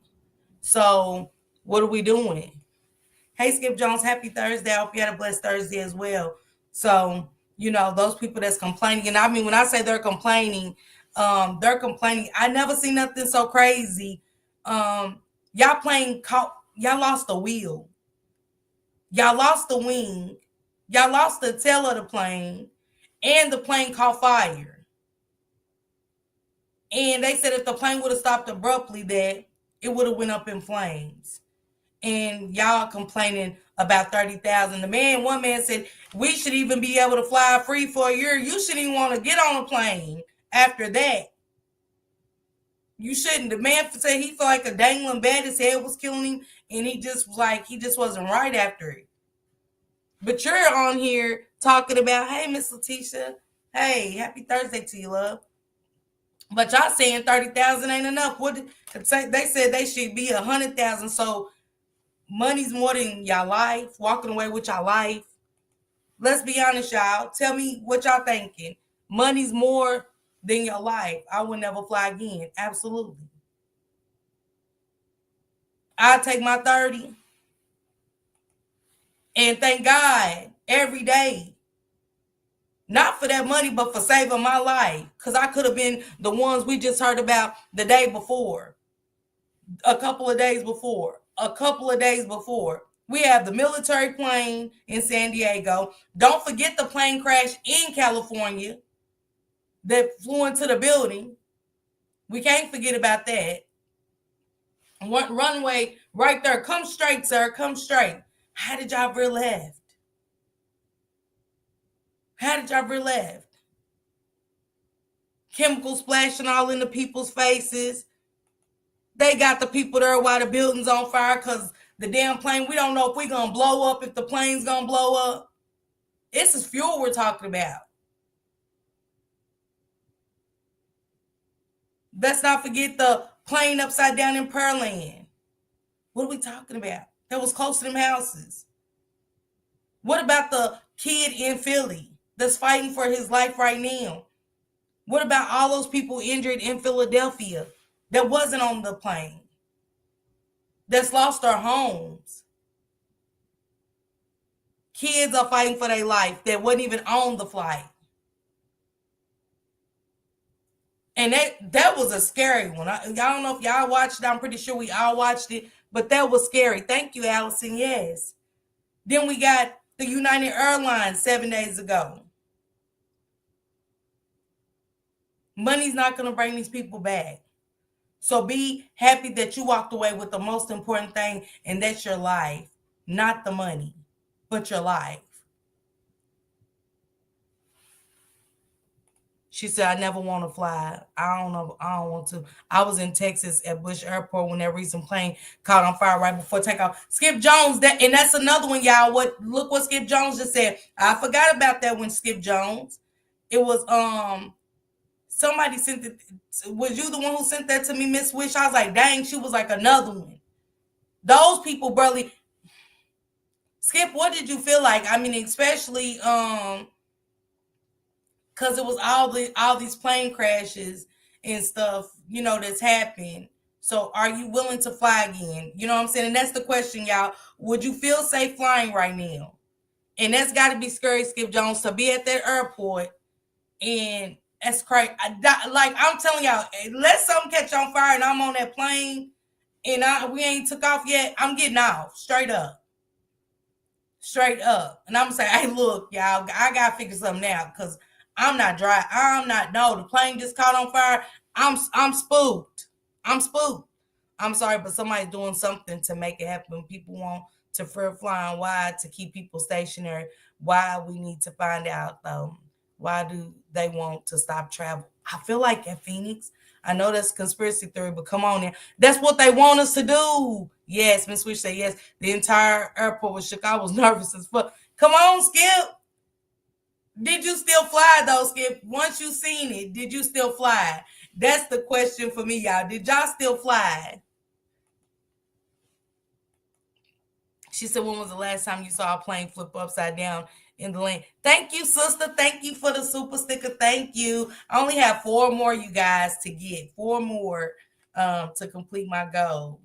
So what are we doing? Hey, Skip Jones, happy Thursday. I hope you had a blessed Thursday as well. So, you know, those people that's complaining, and I mean, when I say they're complaining. I never seen nothing so crazy. Y'all lost the wheel. Y'all lost the wing. Y'all lost the tail of the plane, and the plane caught fire. And they said if the plane would have stopped abruptly, that it would have went up in flames. And y'all complaining about 30,000. One man said, we should even be able to fly free for a year. You shouldn't even want to get on a plane after that. You shouldn't. The man said he felt like a dangling bat. His head was killing him. And he just wasn't right after it. But you're on here talking about, hey, Miss Letitia, hey, happy Thursday to you, love. But y'all saying 30,000 ain't enough. They said they should be 100,000. So money's more than y'all life, walking away with y'all life. Let's be honest, y'all. Tell me what y'all thinking. Money's more than your life. I would never fly again. Absolutely. I'll take my 30. And thank God every day. Not for that money, but for saving my life. Because I could have been the ones we just heard about the day before. A couple of days before. We have the military plane in San Diego. Don't forget the plane crash in California that flew into the building. We can't forget about that. One runway right there. Come straight, sir. Come straight. How did y'all ever left? Chemicals splashing all in the people's faces. They got the people there while the building's on fire because the damn plane, we don't know if we're going to blow up, if the plane's going to blow up. This is fuel we're talking about. Let's not forget the plane upside down in Pearland. What are we talking about? That was close to them houses. What about the kid in Philly that's fighting for his life right now? What about all those people injured in Philadelphia that wasn't on the plane? That's lost their homes. Kids are fighting for their life that wasn't even on the flight. And that was a scary one. I don't know if y'all watched it. I'm pretty sure we all watched it, but that was scary. Thank you, Allison. Yes. Then we got the United Airlines 7 days ago. Money's not going to bring these people back. So be happy that you walked away with the most important thing, and that's your life. Not the money, but your life. She said, I never want to fly. I don't know. I don't want to. I was in Texas at Bush Airport when that recent plane caught on fire right before takeoff. Skip Jones, and that's another one, y'all. Look what Skip Jones just said. I forgot about that one, Skip Jones. It was somebody sent it. Was you the one who sent that to me, Miss Wish? I was like, dang, she was like another one. Those people, barely. Skip, what did you feel like? I mean, especially because it was all these plane crashes and stuff, that's happened. So are you willing to fly again? You know what I'm saying? And that's the question, y'all. Would you feel safe flying right now? And that's got to be scary, Skip Jones, to be at that airport. And that's crazy. Like I'm telling y'all, let something catch on fire and I'm on that plane and we ain't took off yet. I'm getting off straight up. And I'm gonna say, hey, look, y'all, I gotta figure something out because I'm not dry. The plane just caught on fire. I'm spooked. I'm sorry, but somebody's doing something to make it happen. People want to fear flying. Why? To keep people stationary. Why? We need to find out, why do they want to stop travel? I feel like at Phoenix, I know that's conspiracy theory, but come on now. That's what they want us to do. Yes, Miss Wish said yes. The entire airport was shook. I was nervous as fuck. Come on, Skip. Did you still fly though, Skip? Once you seen it, did you still fly? That's the question for me, y'all. Did y'all still fly? She said, when was the last time you saw a plane flip upside down in the lane? Thank you, sister. Thank you for the super sticker. Thank you. I only have 4 more, you guys, to get. 4 more to complete my goal.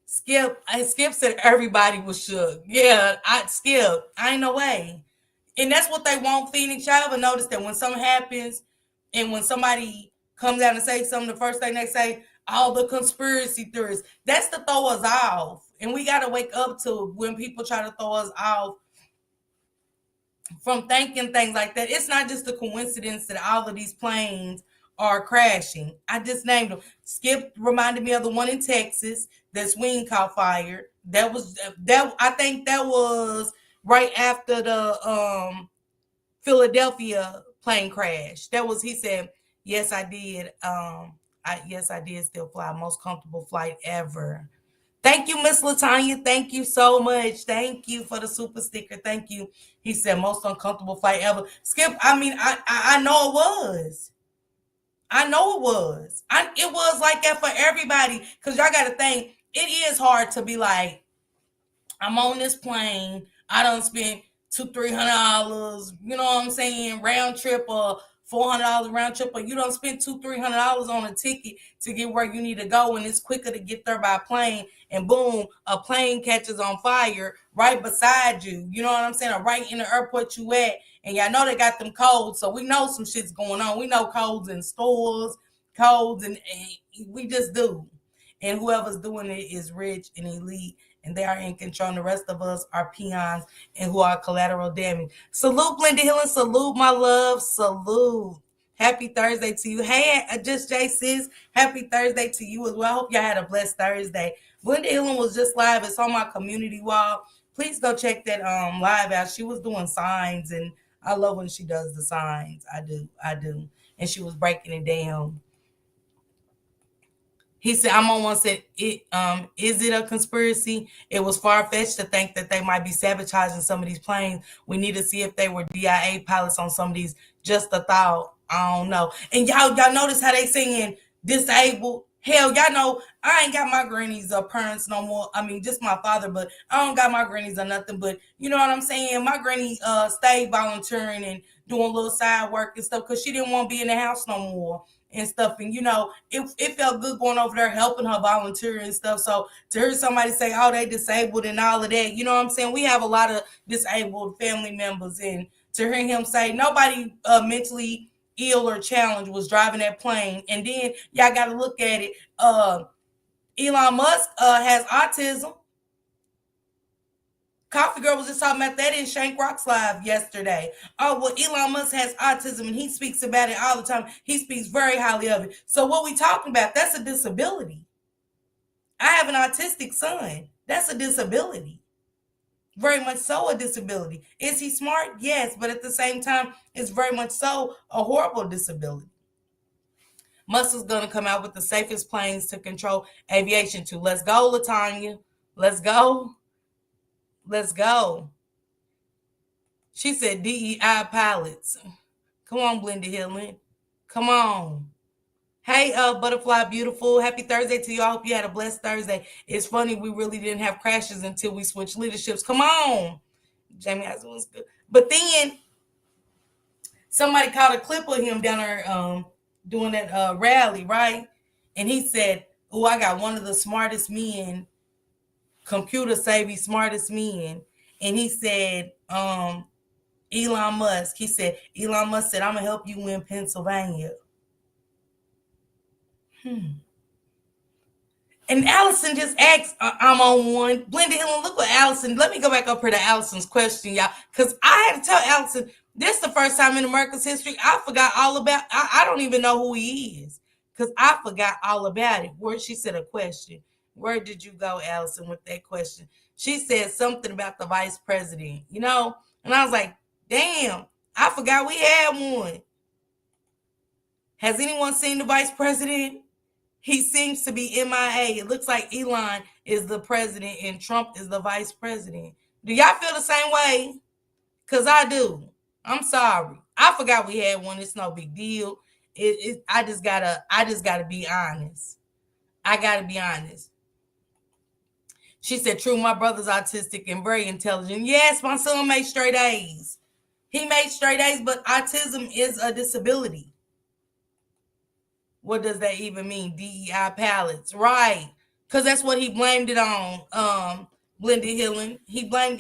Skip said everybody was shook. Yeah, Skip. I ain't no way. And that's what they want, Phoenix. Y'all ever notice that when something happens and when somebody comes out and say something, the first thing they say, all the conspiracy theories, that's to throw us off. And we got to wake up to when people try to throw us off from thinking things like that. It's not just a coincidence that all of these planes are crashing. I just named them. Skip reminded me of the one in Texas that's wing caught fire. I think that was right after the Philadelphia plane crash. He said, yes, I did. Yes, I did still fly. Most comfortable flight ever. Thank you, Miss Latanya. Thank you so much. Thank you for the super sticker. Thank you. He said, most uncomfortable flight ever. Skip, I mean, I know it was. It was like that for everybody. Because y'all got to think, it is hard to be like, I'm on this plane. I done spent $200-300, you know what I'm saying, round trip, or $400 round trip, or you don't spend $200-300 on a ticket to get where you need to go, and it's quicker to get there by plane, and boom, a plane catches on fire right beside you, you know what I'm saying, or right in the airport you at, and y'all know they got them codes, so we know some shit's going on. We know codes in stores, and we just do, and whoever's doing it is rich and elite, and they are in control, and the rest of us are peons and who are collateral damage. Salute, Glenda Hillen. Salute, my love. Salute. Happy Thursday to you. Hey, Just Jay, sis. Happy Thursday to you as well. I hope y'all had a blessed Thursday. Glenda Hillen was just live. It's on my community wall. Please go check that live out. She was doing signs, and I love when she does the signs. I do. And she was breaking it down. He said, I'm on one said, is it a conspiracy? It was far-fetched to think that they might be sabotaging some of these planes. We need to see if they were DIA pilots on some of these. Just a thought. I don't know. And y'all notice how they saying disabled? Hell, y'all know I ain't got my grannies or parents no more. I mean, just my father, but I don't got my grannies or nothing. But you know what I'm saying? My granny stayed volunteering and doing a little side work and stuff because she didn't want to be in the house no more and stuff. And, you know, it felt good going over there helping her volunteer and stuff. So to hear somebody say, oh, they disabled and all of that, you know what I'm saying? We have a lot of disabled family members. And to hear him say nobody mentally ill or challenged was driving that plane. And then y'all got to look at it. Elon Musk has autism. Coffee Girl was just talking about that in Shank Rock's live yesterday. Oh, well, Elon Musk has autism and he speaks about it all the time. He speaks very highly of it. So what we talking about, that's a disability. I have an autistic son. That's a disability. Very much so a disability. Is he smart? Yes, but at the same time, it's very much so a horrible disability. Musk is going to come out with the safest planes to control aviation too. Let's go, LaTanya. Let's go. Let's go. She said DEI pilots. Come on, Blenda Hillen. Come on. Hey, Butterfly Beautiful. Happy Thursday to you. I hope you had a blessed Thursday. It's funny, we really didn't have crashes until we switched leaderships. Come on. Jamie Eisen was good. But then somebody caught a clip of him down there doing that rally, right? And he said, oh, I got one of the smartest men, computer savvy smartest men. And he said, Elon Musk. He said, Elon Musk said, I'm going to help you win Pennsylvania. And Allison just asked, I'm on one. Blenda Hillen, look what Allison, let me go back up here to Allison's question, y'all. Because I had to tell Allison, this is the first time in America's history I forgot all about, I don't even know who he is. Because I forgot all about it. Where she said a question. Where did you go, Allison, with that question? She said something about the vice president, you know? And I was like, damn, I forgot we had one. Has anyone seen the vice president? He seems to be MIA. It looks like Elon is the president and Trump is the vice president. Do y'all feel the same way? Because I do. I'm sorry. I forgot we had one. It's no big deal. I just gotta be honest. I gotta be honest. She said, true, my brother's autistic and very intelligent. Yes, my son made straight A's. He made straight A's, but autism is a disability. What does that even mean? DEI pilots, right? Because that's what he blamed it on. Blenda Hillen. He blamed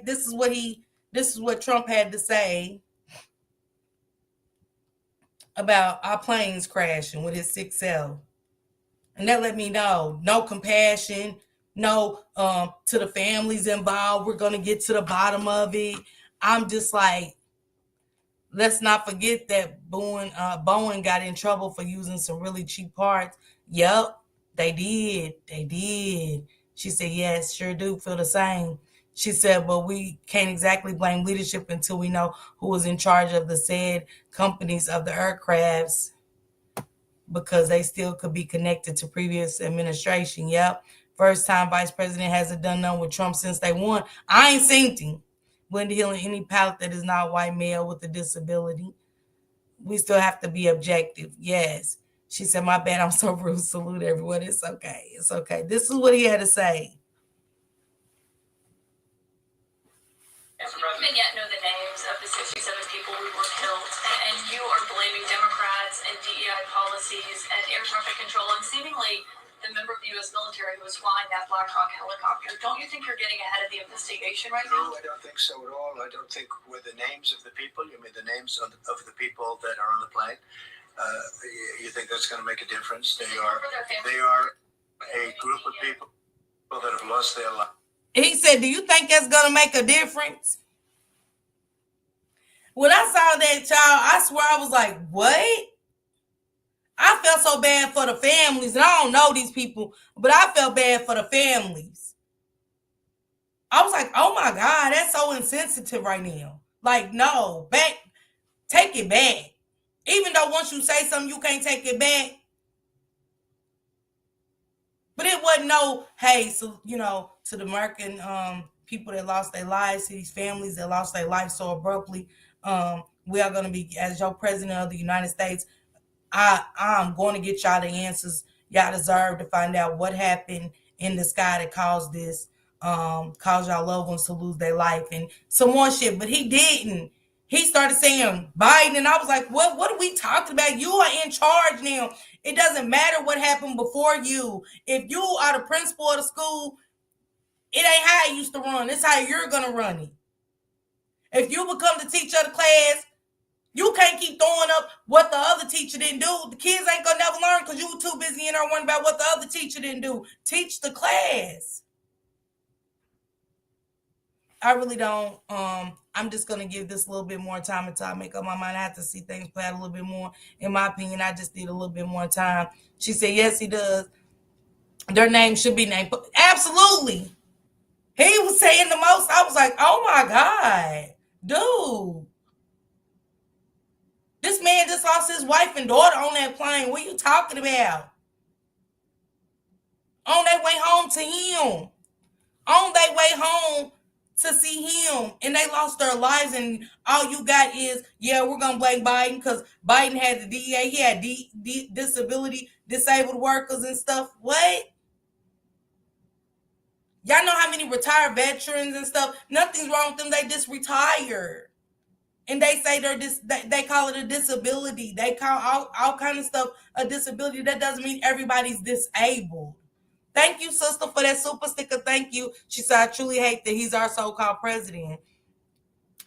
this is what Trump had to say about our planes crashing with his 6L. And that let me know, no compassion, no to the families involved. We're gonna get to the bottom of it. I'm just like, let's not forget that Boeing got in trouble for using some really cheap parts. Yep, they did. They did. She said, yes, sure do feel the same. She said, but we can't exactly blame leadership until we know who was in charge of the said companies of the aircrafts, because they still could be connected to previous administration. Yep. First time vice president hasn't done nothing with Trump since they won. I ain't seen him. Blenda Hillen, any pilot that is not white male with a disability. We still have to be objective. Yes. She said, my bad, I'm so rude. Salute everyone. It's okay. It's okay. This is what he had to say. You don't even yet know the names of the 67 people who were killed, and you are blaming Democrats and DEI policies and air traffic control and seemingly the member of the U.S. military who was flying that Black Hawk helicopter. Don't you think you're getting ahead of the investigation right now? No, I don't think so at all. I don't think with the names of the people, you mean the names of the people that are on the plane, you think that's going to make a difference? They are a group of people that have lost their lives. He said, do you think that's going to make a difference? When I saw that, child, I swear I was like, what? I felt so bad for the families. And I don't know these people, but I felt bad for the families. I was like, oh my God, that's so insensitive right now. Like, no, take it back. Even though once you say something, you can't take it back. But it wasn't no, hey, so, to the American people that lost their lives, to these families that lost their lives so abruptly, we are going to be, as your president of the United States, I'm going to get y'all the answers y'all deserve to find out what happened in the sky that caused this, caused y'all loved ones to lose their life and some more shit. But he didn't. He started saying Biden, and I was like, what are we talking about? You are in charge now. It doesn't matter what happened before you. If you are the principal of the school, it ain't how it used to run. It's how you're going to run it. If you become the teacher of the class, You can't keep throwing up what the other teacher didn't do. The kids ain't gonna never learn because you were too busy in there worrying about what the other teacher didn't do. Teach the class. I really don't. I'm just gonna give this a little bit more time until I make up my mind. I have to see things play out a little bit more. In my opinion, I just need a little bit more time. She said, yes, he does. Their name should be named. Absolutely. He was saying the most. I was like, oh my God, dude. This man just lost his wife and daughter on that plane. What are you talking about? On their way home to him. On their way home to see him. And they lost their lives. And all you got is, yeah, we're going to blame Biden because Biden had the DEA. He had disabled workers and stuff. What? Y'all know how many retired veterans and stuff? Nothing's wrong with them. They just retired. And they say they call it a disability. They call all kind of stuff a disability. That doesn't mean everybody's disabled. Thank you, sister, for that super sticker. Thank you. She said, I truly hate that he's our so-called president.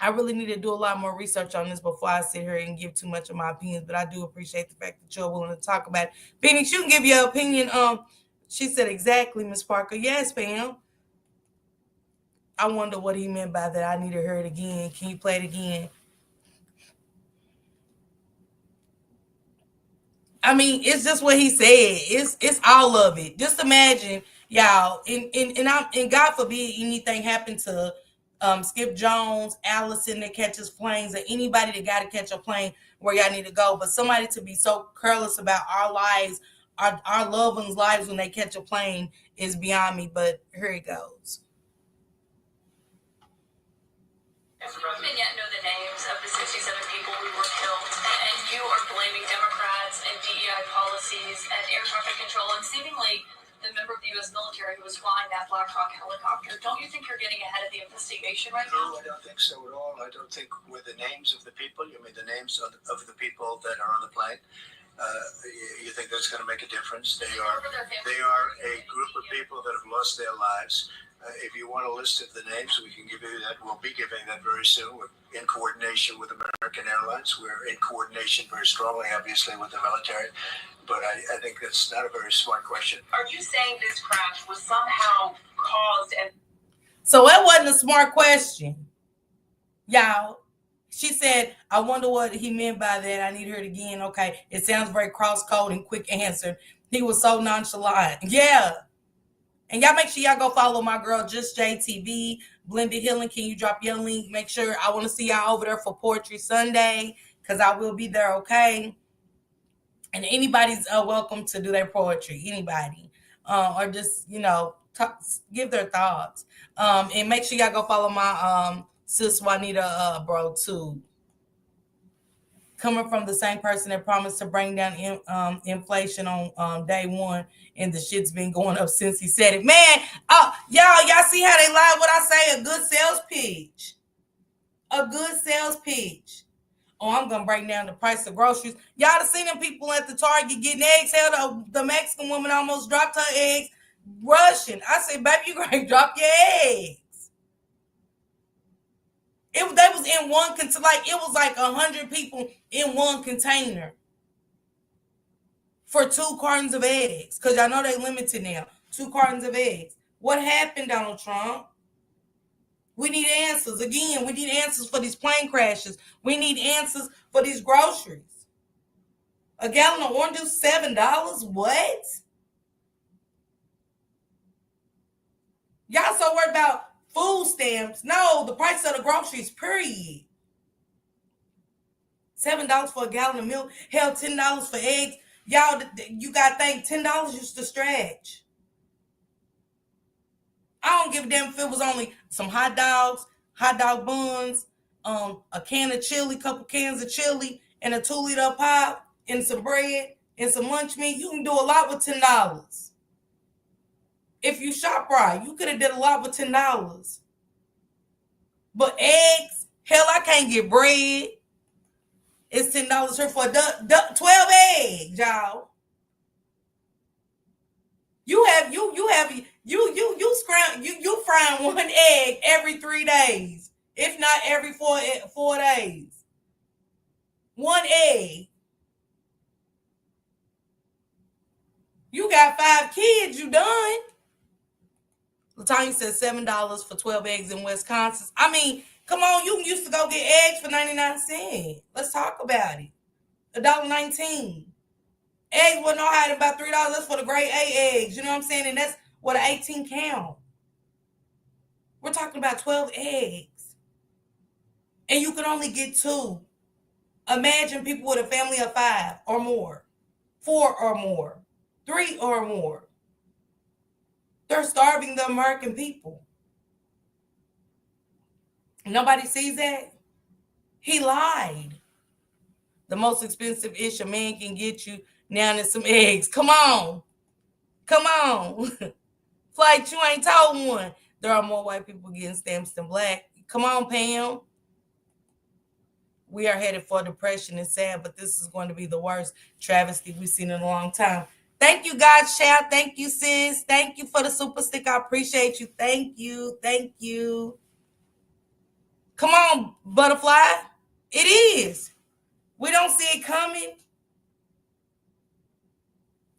I really need to do a lot more research on this before I sit here and give too much of my opinions. But I do appreciate the fact that you're willing to talk about it. Phoenix, you can give your opinion. She said, exactly, Miss Parker. Yes, Pam. I wonder what he meant by that. I need to hear it again. Can you play it again? I mean, it's just what he said. It's all of it. Just imagine, y'all, and God forbid anything happened to Skip Jones, Allison that catches planes, or anybody that got to catch a plane where y'all need to go. But somebody to be so careless about our lives, our loved ones' lives when they catch a plane is beyond me. But here it goes. You don't even yet know the names of the 67 people who were killed, and you are blaming Democrats and DEI policies and air traffic control and seemingly the member of the U.S. military who was flying that Black Hawk helicopter. Don't you think you're getting ahead of the investigation right now? No, I don't think so at all. I don't think with the names of the people, you mean the names of the people that are on the plane, you think that's going to make a difference? They are a group of people that have lost their lives. If you want a list of the names, we can give you that. We'll be giving that very soon. We're in coordination with American Airlines. We're in coordination very strongly, obviously, with the military. But I think that's not a very smart question. Are you saying this crash was somehow caused and So that wasn't a smart question, y'all. She said, I wonder what he meant by that. I need to hear it again. Okay, it sounds very cross-code and quick answer. He was so nonchalant. Yeah. And y'all make sure y'all go follow my girl, Just JTV, Blended Healing. Can you drop your link? Make sure I want to see y'all over there for Poetry Sunday because I will be there, okay? And anybody's welcome to do their poetry, anybody. Or just, give their thoughts. And make sure y'all go follow my sis Juanita bro, too. Coming from the same person that promised to bring down inflation on day one, and the shit's been going up since he said it. Man, y'all see how they lie? What I say? A good sales pitch. A good sales pitch. Oh, I'm gonna bring down the price of groceries. Y'all have seen them people at the Target getting eggs. Hell, the Mexican woman almost dropped her eggs. Russian. I said, baby, you gonna drop your eggs. They was in one it was like 100 people in one container for 2 cartons of eggs. Because I know they limited now. 2 cartons of eggs. What happened, Donald Trump? We need answers. Again, we need answers for these plane crashes. We need answers for these groceries. A gallon of orange juice, $7? What? Y'all so worried about food stamps. No, the price of the groceries, period. $7 for a gallon of milk. Hell, $10 for eggs. Y'all, you got to think $10 used to stretch. I don't give a damn if it was only some hot dogs, hot dog buns, a can of chili, couple cans of chili, and a 2-liter pop, and some bread, and some lunch meat. You can do a lot with $10. If you shop right, you could have did a lot with $10. But eggs, hell, I can't get bread. It's $10 here for 12 eggs, y'all. You frying one egg every 3 days, if not every four days. 1 egg. You got 5 kids, you done. LaTanya said $7 for 12 eggs in Wisconsin. I mean, come on, you used to go get eggs for 99 cents. Let's talk about it. $1.19. Eggs wasn't no higher than about $3. That's for the grade A eggs. You know what I'm saying? And that's what an 18 count. We're talking about 12 eggs. And you can only get 2. Imagine people with a family of 5 or more, 4 or more, 3 or more. They're starving the American people. Nobody sees that. He lied. The most expensive ish a man can get you now is some eggs. Come on. Come on. Flight, you ain't told one. There are more white people getting stamps than black. Come on, Pam. We are headed for depression. It's sad, but this is going to be the worst travesty we've seen in a long time. Thank you, God's child. Thank you, sis. Thank you for the super stick. I appreciate you. Thank you. Thank you. Come on, butterfly. It is. We don't see it coming.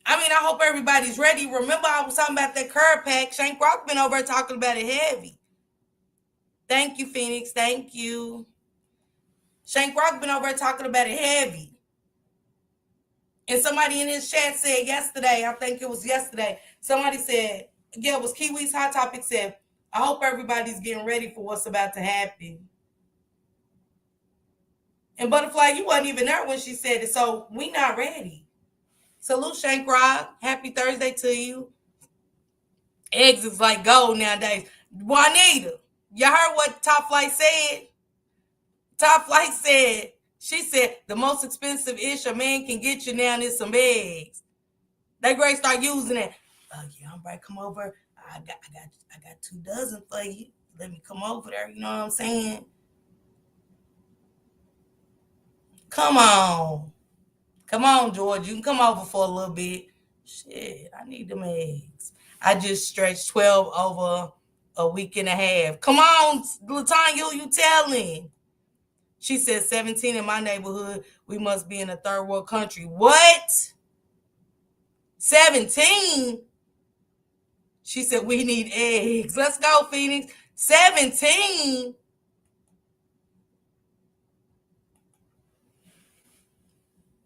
I mean, I hope everybody's ready. Remember, I was talking about that curb pack. Shank Rock been over talking about it heavy. Thank you, Phoenix. Thank you. Shank Rock been over talking about it heavy. And somebody in his chat said yesterday, I think it was yesterday, somebody said, yeah, it was Kiwi's Hot Topic said, I hope everybody's getting ready for what's about to happen. And Butterfly, you wasn't even there when she said it, so we not ready. Salute, Shank Rock. Happy Thursday to you. Eggs is like gold nowadays. Juanita, you heard what Top Flight said? Top Flight said, she said, the most expensive ish a man can get you now is some eggs. They great start using it. Yeah, I'm right. Come over. I got 2 dozen for you. Let me come over there. You know what I'm saying? Come on. Come on, George. You can come over for a little bit. Shit, I need them eggs. I just stretched 12 over a week and a half. Come on, LaTanya, you telling. She said 17 in my neighborhood. We must be in a third world country. What? 17? She said we need eggs. Let's go, Phoenix. 17?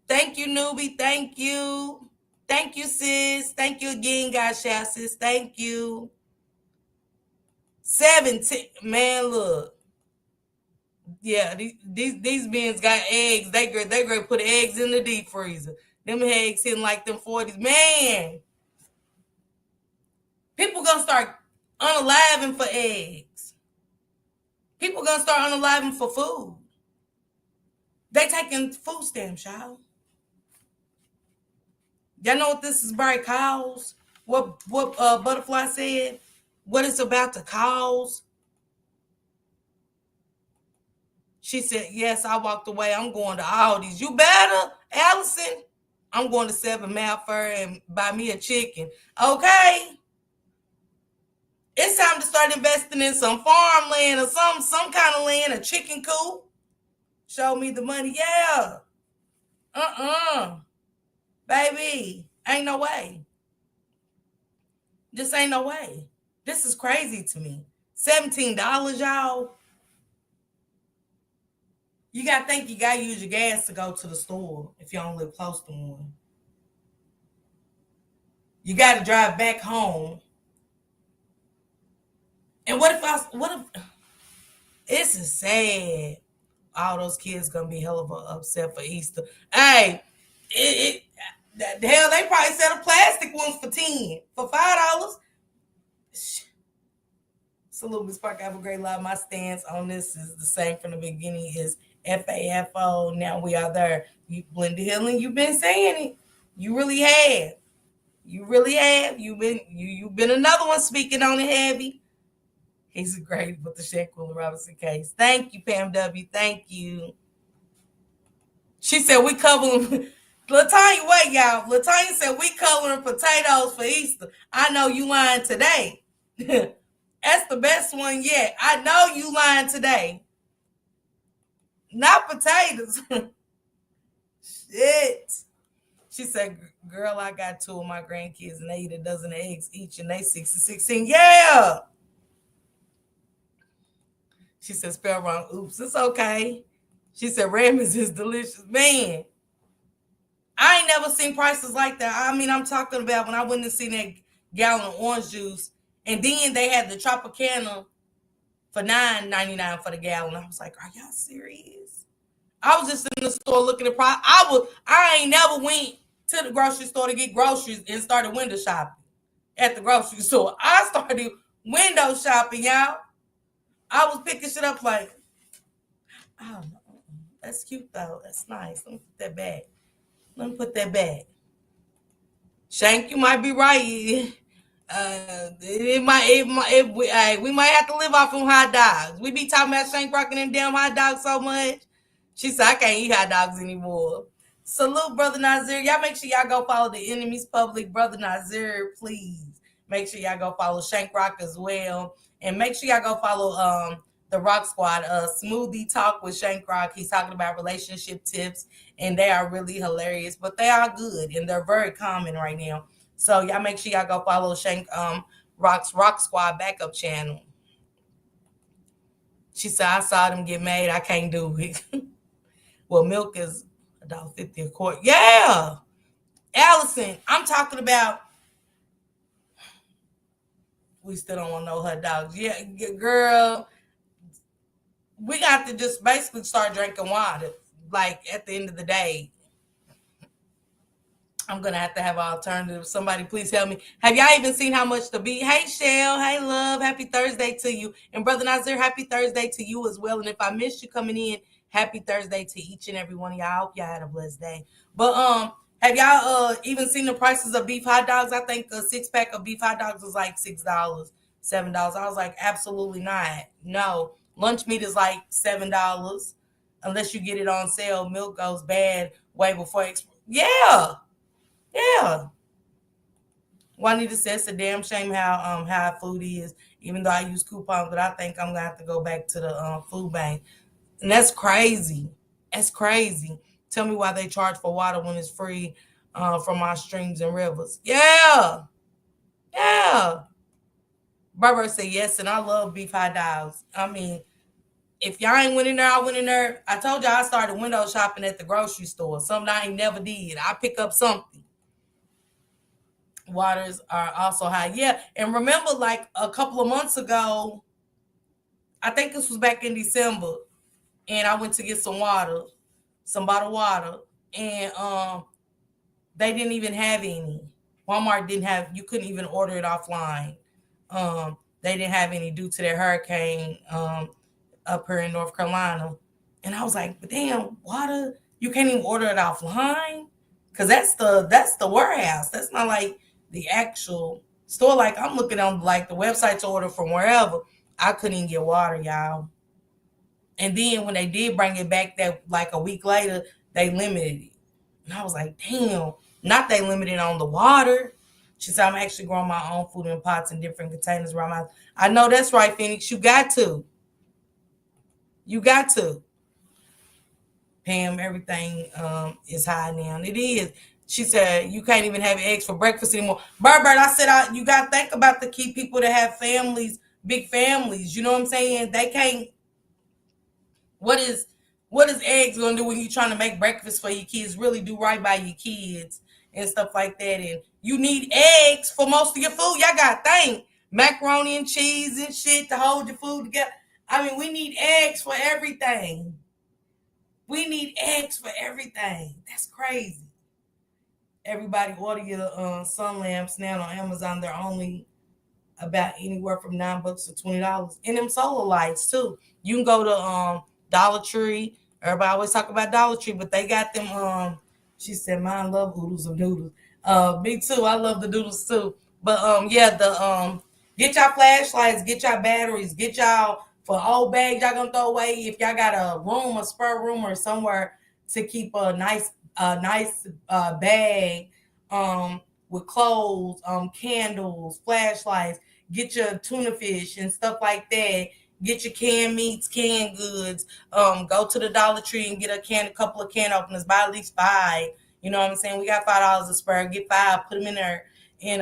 Thank you, newbie. Thank you. Thank you, sis. Thank you again, guys. Shout, sis. Thank you. 17. Man, look. Yeah, these men got eggs. They great put eggs in the deep freezer. Them eggs hitting like them 40s. Man, people gonna start unaliving for eggs. People gonna start unaliving for food. They taking food stamps, y'all. Y'all know what this is about cause? What Butterfly said? What it's about to cause? She said, yes, I walked away. I'm going to Aldi's. You better, Allison. I'm going to 7 Mile Fair and buy me a chicken. Okay. It's time to start investing in some farmland or some kind of land, a chicken coop. Show me the money. Yeah. Baby, ain't no way. Just ain't no way. This is crazy to me. $17, y'all. You got to think you got to use your gas to go to the store if you don't live close to one. You got to drive back home. And what if this is sad. All those kids going to be hell of a upset for Easter. Hey, the hell, they probably sell the plastic ones for $10, for $5. Salute, Ms. Park. I have a great lot. My stance on this is the same from the beginning. Is FAFO. Now we are there. You, Blenda Healing, you've been saying it. You really have. You really have. You've been another one speaking on it heavy. He's great with the Shaquille Robinson case. Thank you, Pam W. Thank you. She said we covering. LaTanya, wait, y'all. LaTanya said we coloring potatoes for Easter. I know you lying today. That's the best one yet. I know you lying today. Not potatoes. Shit. She said, girl, I got 2 of my grandkids and they eat a dozen of eggs each and they 6 and 16. Yeah. She said, spell wrong. Oops, it's okay. She said, Raymond's is delicious. Man, I ain't never seen prices like that. I mean, I'm talking about when I went and seen that gallon of orange juice, and then they had the Tropicana for $9.99 for the gallon. I was like, are y'all serious? I was just in the store looking at price. I ain't never went to the grocery store to get groceries and started window shopping at the grocery store. I started window shopping, y'all. I was picking shit up like, oh, that's cute though. That's nice. Let me put that back. Shank, you might be right. We might have to live off them hot dogs. We be talking about Shank rocking them damn hot dogs so much. She said, I can't eat hot dogs anymore. Salute, Brother Nazir. Y'all make sure y'all go follow the Enemies Public. Brother Nazir, please. Make sure y'all go follow Shank Rock as well. And make sure y'all go follow the Rock Squad, Smoothie Talk with Shank Rock. He's talking about relationship tips, and they are really hilarious, but they are good, and they're very common right now. So y'all make sure y'all go follow Shank Rock's Rock Squad backup channel. She said, I saw them get made. I can't do it. Well, milk is $1.50 a quart. Yeah. Allison, I'm talking about, we still don't want no hot dogs. Yeah, girl, we got to just basically start drinking water. Like, at the end of the day, I'm going to have an alternative. Somebody please help me. Have y'all even seen how much the beef? Hey, Shell. Hey, love. Happy Thursday to you. And Brother Nazir, happy Thursday to you as well. And if I missed you coming in, happy Thursday to each and every one of y'all. I hope y'all had a blessed day. But have y'all even seen the prices of beef hot dogs? I think a 6-pack of beef hot dogs was like $6, $7. I was like, absolutely not. No. Lunch meat is like $7. Unless you get it on sale, milk goes bad way before. Yeah. Juanita says it's a damn shame how food is, even though I use coupons, but I think I'm gonna have to go back to the food bank. And that's crazy. Tell me why they charge for water when it's free from our streams and rivers. Yeah. Barbara said yes, and I love beef hot dogs. I mean, if y'all ain't went in there, I went in there. I told y'all I started window shopping at the grocery store. Something I ain't never did. I pick up something. Waters are also high. Yeah, and remember like a couple of months ago, I think this was back in December, and I went to get some bottled water, and they didn't even have any. Walmart didn't have, you couldn't even order it offline. They didn't have any due to their hurricane up here in North Carolina. And I was like, but damn, water, you can't even order it offline? Because that's the warehouse. That's not like the actual store. Like I'm looking on like the website to order from wherever. I couldn't even get water, y'all. And then when they did bring it back that like a week later, they limited it. And I was like, damn, not they limited on the water. She said, I'm actually growing my own food in pots and different containers around my house. I know that's right, Phoenix. You got to. Pam, everything is high now. It is. She said, you can't even have eggs for breakfast anymore. Bert, I said, you got to think about the key people that have families, big families. You know what I'm saying? They can't. What is eggs going to do when you're trying to make breakfast for your kids? Really do right by your kids and stuff like that. And you need eggs for most of your food. Y'all got to think. Macaroni and cheese and shit to hold your food together. I mean, we need eggs for everything. That's crazy. Everybody order your sun lamps now on Amazon. They're only about anywhere from $9 to $20. And them solar lights too. You can go to Dollar Tree. Everybody always talk about Dollar Tree, but they got them. She said, "Mine love oodles of noodles." Me too. I love the noodles too. But get y'all flashlights, get y'all batteries, get y'all for old bags y'all gonna throw away. If y'all got a spare room or somewhere to keep a nice bag with clothes, candles, flashlights, get your tuna fish and stuff like that. get your canned meats, canned goods. Go to the Dollar Tree and get a couple of can openers. Buy at least 5. You know what I'm saying? We got $5 a spare. Get 5, put them in there in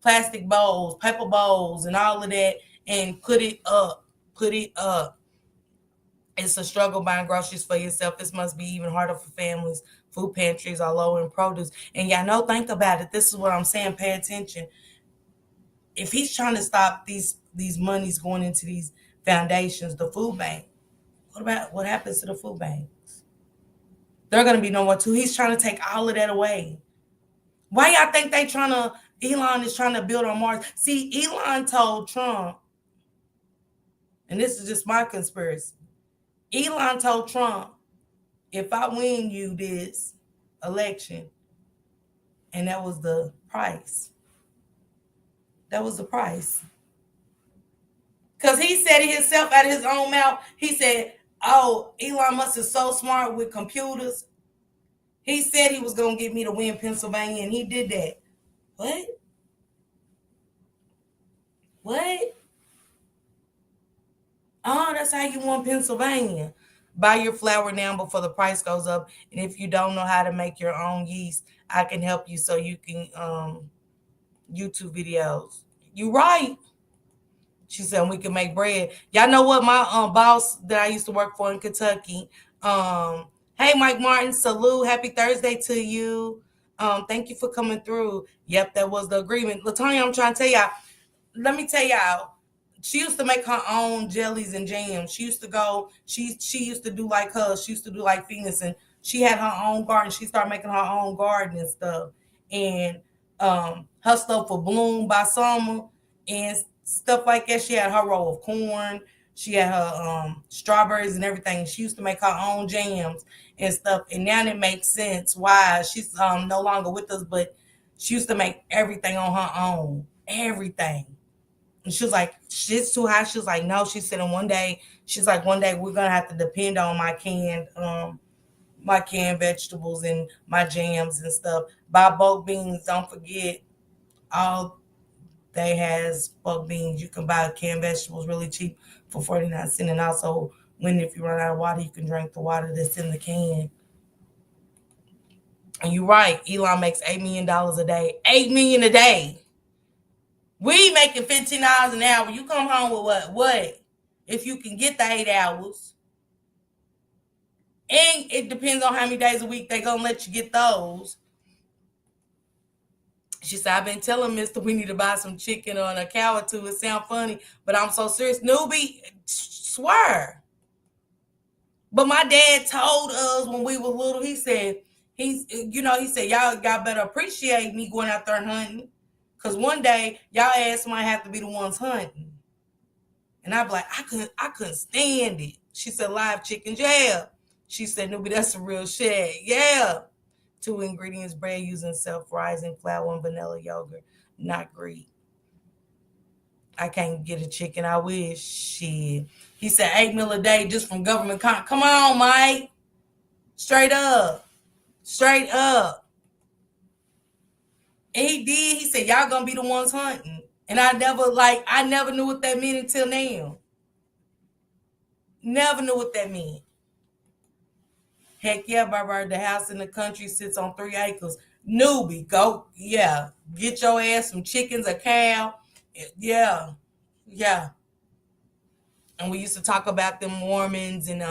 plastic bowls, paper bowls, and all of that, and put it up. Put it up. It's a struggle buying groceries for yourself. This must be even harder for families. Food pantries are low in produce. And y'all know, think about it. This is what I'm saying. Pay attention. If he's trying to stop these monies going into these foundations, the food bank, what happens to the food banks? They're going to be no more too. He's trying to take all of that away. Why y'all think Elon is trying to build on Mars? See, Elon told Trump, and this is just my conspiracy. Elon told Trump, if I win you this election, and that was the price. That was the price. Because he said it himself out of his own mouth. He said, oh, Elon Musk is so smart with computers. He said he was going to get me to win Pennsylvania, and he did that. What? Oh, that's how you won Pennsylvania. Buy your flour now before the price goes up. And if you don't know how to make your own yeast, I can help you so you can YouTube videos. You right. She said we can make bread. Y'all know what? My boss that I used to work for in Kentucky. Hey, Mike Martin, salute. Happy Thursday to you. Thank you for coming through. Yep, that was the agreement. LaTanya, I'm trying to tell y'all. Let me tell y'all. She used to make her own jellies and jams. She used to go, she used to do like her. She used to do like Phoenix, and she had her own garden. She started making her own garden and stuff. And her stuff would bloom by summer and stuff like that. She had her row of corn. She had her strawberries and everything. She used to make her own jams and stuff. And now it makes sense why she's no longer with us, but she used to make everything on her own. Everything. And she was like, shit's too high. She was like, no. She said, and one day we're gonna have to depend on my canned vegetables and my jams and stuff. Buy bulk beans. Don't forget, all they has bulk beans. You can buy canned vegetables really cheap for 49 cents. And also, if you run out of water, you can drink the water that's in the can. And you're right. Elon makes $8 million a day. $8 million a day. We making $15 an hour. You come home with what? What? If you can get the 8 hours. And it depends on how many days a week they're going to let you get those. She said, I've been telling Mister we need to buy some chicken or a cow or two. It sounds funny, but I'm so serious. Newbie, swear. But my dad told us when we were little, he said, y'all better appreciate me going out there hunting. Because one day, y'all ass might have to be the ones hunting. And I'd be like, I couldn't stand it. She said, live chickens, yeah. She said, Newbie, that's some real shit. Yeah. 2 ingredients, bread using self-rising flour and vanilla yogurt, not Greek. I can't get a chicken. I wish. Shit. He said $8 million a day just from government. Come on, Mike. Straight up. Straight up. And he did. He said, y'all gonna be the ones hunting. And I never knew what that meant until now. Never knew what that meant. Heck yeah, Barbara, the house in the country sits on 3 acres. Newbie, go, yeah. Get your ass some chickens, a cow. Yeah. Yeah. And we used to talk about them Mormons and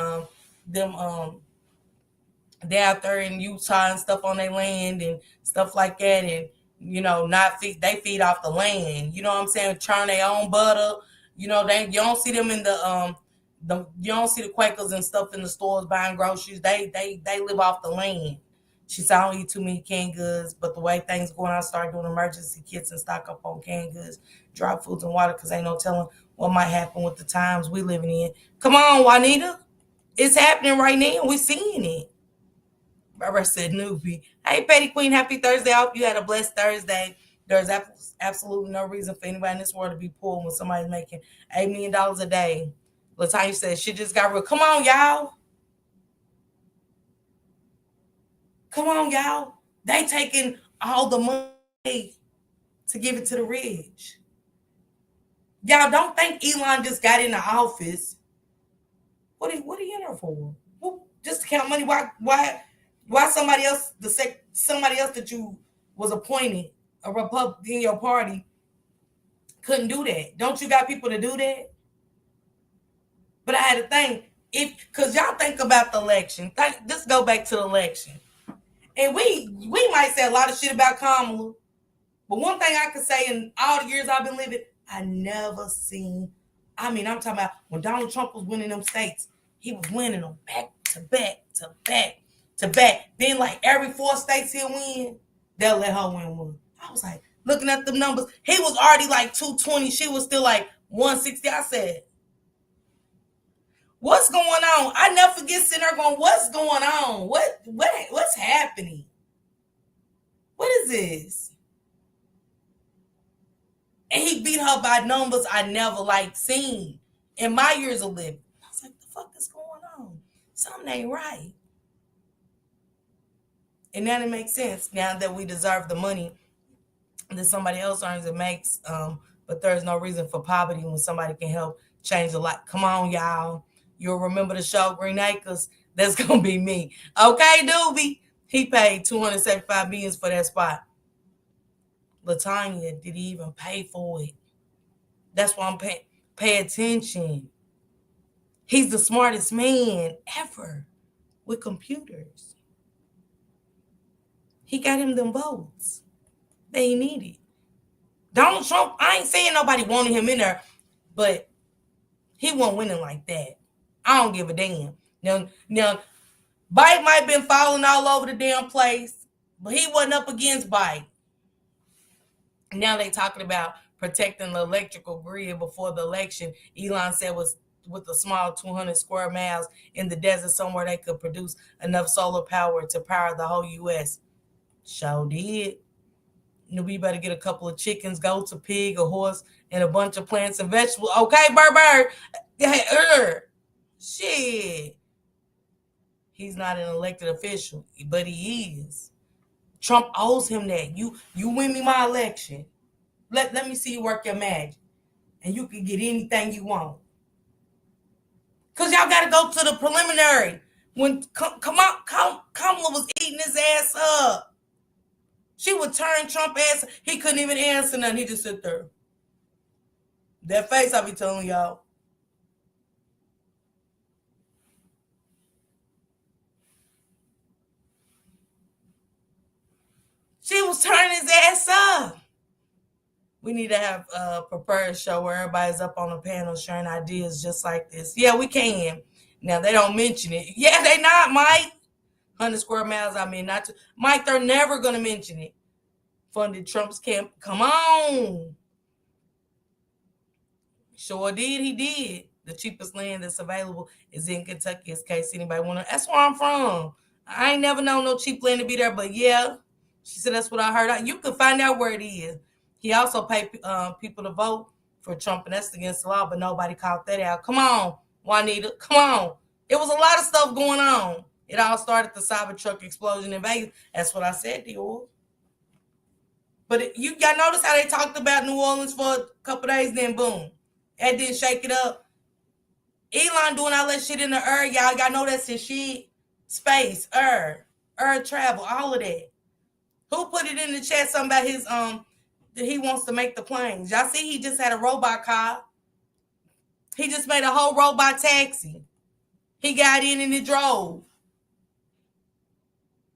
they out there in Utah and stuff on their land and stuff like that. And they feed off the land. You know what I'm saying? Churn their own butter. You don't see them in you don't see the Quakers and stuff in the stores buying groceries. They live off the land. She said, I don't eat too many canned goods, but the way things going, I start doing emergency kits and stock up on canned goods, dry foods and water, because ain't no telling what might happen with the times we living in. Come on, Juanita. It's happening right now. We're seeing it. Barbara said, Newbie. Hey, Petty Queen, happy Thursday. I hope you had a blessed Thursday. There's absolutely no reason for anybody in this world to be poor when somebody's making $8 million a day. LaTanya said, shit just got real. Come on, y'all. Come on, y'all. They taking all the money to give it to the rich. Y'all don't think Elon just got in the office. What he in there for? Just to count money? Why somebody else that you was appointed, a Republican in your party, couldn't do that? Don't you got people to do that? But I had to think, because y'all think about the election. Just go back to the election. And we might say a lot of shit about Kamala, but one thing I could say in all the years I've been living, I never seen, I'm talking about when Donald Trump was winning them states, he was winning them back to back to back to back. Then like every 4 states he'll win, they'll let her win one. I was like, looking at the numbers, he was already like 220. She was still like 160. I said, what's going on? I never forget sitting there going, what's going on? What's happening? What is this? And he beat her by numbers I never seen in my years of living. I was like, the fuck is going on? Something ain't right. And now it makes sense. Now that we deserve the money that somebody else earns and makes, but there's no reason for poverty when somebody can help change a lot. Come on, y'all. You'll remember the show Green Acres. That's gonna be me. Okay, Doobie. He paid $275 million for that spot. LaTanya, did he even pay for it? That's why I'm pay attention. He's the smartest man ever with computers. He got him them votes that he needed. Donald Trump, I ain't saying nobody wanted him in there, but he wasn't winning like that. I don't give a damn. Now, Biden might have been falling all over the damn place, but he wasn't up against Biden. Now they talking about protecting the electrical grid before the election. Elon said was with a small 200 square miles in the desert somewhere they could produce enough solar power to power the whole U.S. Sure did. We better get a couple of chickens, goats, a pig, a horse, and a bunch of plants and vegetables. Okay, bird. Shit. He's not an elected official, but he is. Trump owes him that. You win me my election. Let me see you work your magic. And you can get anything you want. Because y'all got to go to the preliminary. When Kamala was eating his ass up. She would turn Trump ass. He couldn't even answer nothing. He just sit there. That face I be telling y'all. She was turning his ass up. We need to have a prepared show where everybody's up on a panel sharing ideas just like this. Yeah, we can. Now, they don't mention it. Yeah, they not, Mike. 100 square miles, not to. Mike, they're never going to mention it. Funded Trump's camp. Come on. Sure did. He did. The cheapest land that's available is in Kentucky, in case anybody want to. That's where I'm from. I ain't never known no cheap land to be there, but yeah. She said that's what I heard. You can find out where it is. He also paid people to vote for Trump, and that's against the law, but nobody caught that out. Come on, Juanita. Come on. It was a lot of stuff going on. It all started the Cybertruck explosion in Vegas. That's what I said to you. But y'all notice how they talked about New Orleans for a couple days, then boom. That didn't shake it up. Elon doing all that shit in the air, y'all. Y'all know that's his shit. Space, air travel, all of that. Who put it in the chat something about his that he wants to make the planes? Y'all see he just had a robot car. He just made a whole robot taxi. He got in and it drove.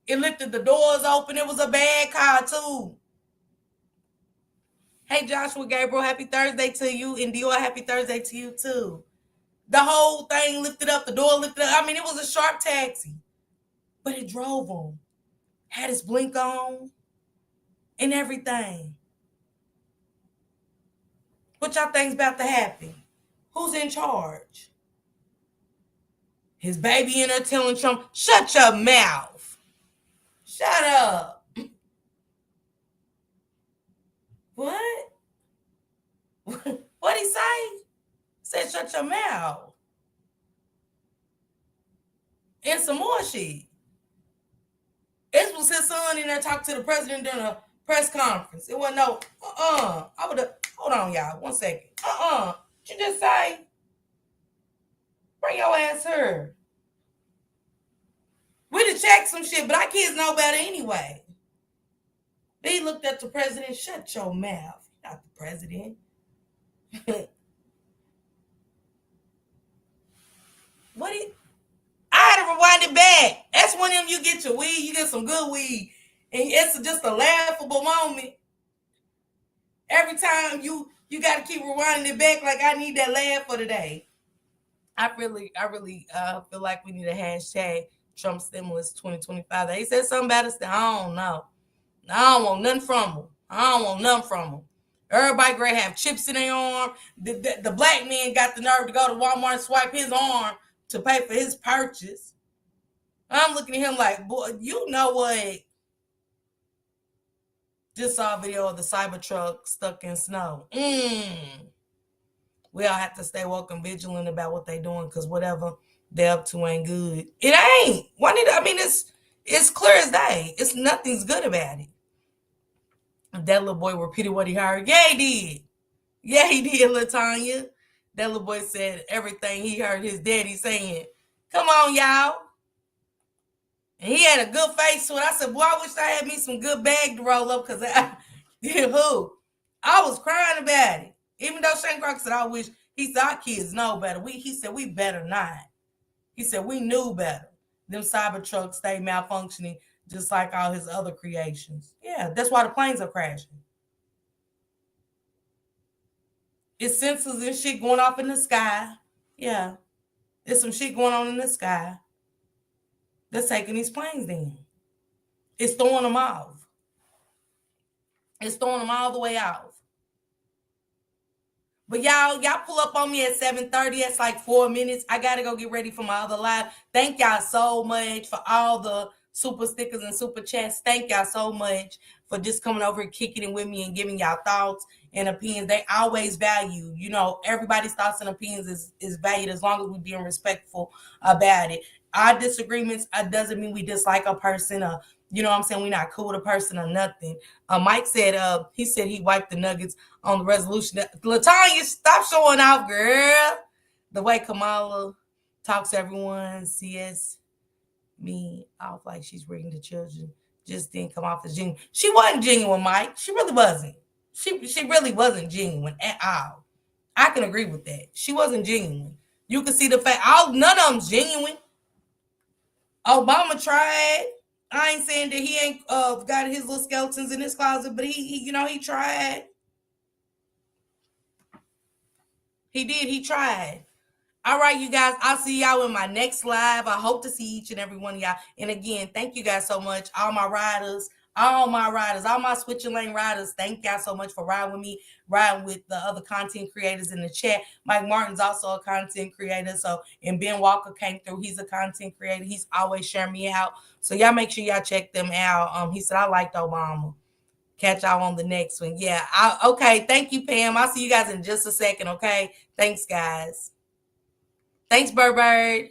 It lifted the doors open. It was a bad car too. Hey, Joshua Gabriel, happy Thursday to you. And Dior, happy Thursday to you too. The whole thing lifted up, the door lifted up. It was a sharp taxi. But it drove on. Had his blink on and everything. What y'all think's about to happen? Who's in charge? His baby in there telling Trump, shut your mouth. Shut up. What? What'd he say? Said shut your mouth. And some more shit. This was his son in there talking to the president during a press conference. It wasn't no, I would have Hold on, y'all. 1 second. What you just say? Bring your ass here. We done checked some shit, but our kids know better anyway. They looked at the president. Shut your mouth. You're not the president. I had to rewind it back. That's one of them, you get your weed, you get some good weed. And it's just a laughable moment. Every time you got to keep rewinding it back like I need that laugh for today. I really feel like we need a hashtag Trump stimulus 2025. They said something about us that I don't know. I don't want nothing from them. Everybody great have chips in their arm. The black man got the nerve to go to Walmart and swipe his arm to pay for his purchase. I'm looking at him like, boy, you know what? Just saw a video of the Cybertruck stuck in snow. We all have to stay woke and vigilant about what they're doing, because whatever they're up to ain't good. It ain't. It's clear as day. It's nothing's good about it. That little boy repeated what he heard. Yeah, he did. Yeah, he did, LaTanya. That little boy said everything he heard his daddy saying. Come on, y'all. And he had a good face to it. I said, boy, I wish I had me some good bag to roll up, because I was crying about it. Even though Shane Crocker said, I wish, he said, our kids know better. He said, we better not. He said, we knew better. Them Cybertrucks stay malfunctioning just like all his other creations. Yeah, that's why the planes are crashing. It's sensors and shit going off in the sky. Yeah, there's some shit going on in the sky that's taking these planes in. It's throwing them off. It's throwing them all the way off. But y'all pull up on me at 7:30. That's like 4 minutes. I got to go get ready for my other live. Thank y'all so much for all the super stickers and super chats. Thank y'all so much for just coming over and kicking it with me and giving y'all thoughts and opinions. They always value. Everybody's thoughts and opinions is valued as long as we're being respectful about it. Our disagreements doesn't mean we dislike a person or, we're not cool with a person or nothing. Mike said, he said he wiped the Nuggets on the resolution. LaTanya, stop showing off, girl. The way Kamala talks to everyone, CS me off like she's reading to children, just didn't come off as genuine. She wasn't genuine, Mike. She really wasn't. She really wasn't genuine at all. I can agree with that. She wasn't genuine. You can see the fact, none of them's genuine. Obama tried. I ain't saying that he ain't got his little skeletons in his closet, but he tried. He did. He tried. All right, you guys. I'll see y'all in my next live. I hope to see each and every one of y'all. And again, thank you guys so much. All my riders, all my switching lane riders. Thank y'all so much for riding with me, riding with the other content creators in the chat. Mike Martin's also a content creator. And Ben Walker came through. He's a content creator. He's always sharing me out. So y'all make sure y'all check them out. He said, I liked Obama. Catch y'all on the next one. Yeah. Okay. Thank you, Pam. I'll see you guys in just a second. Okay. Thanks, guys. Thanks, Bird.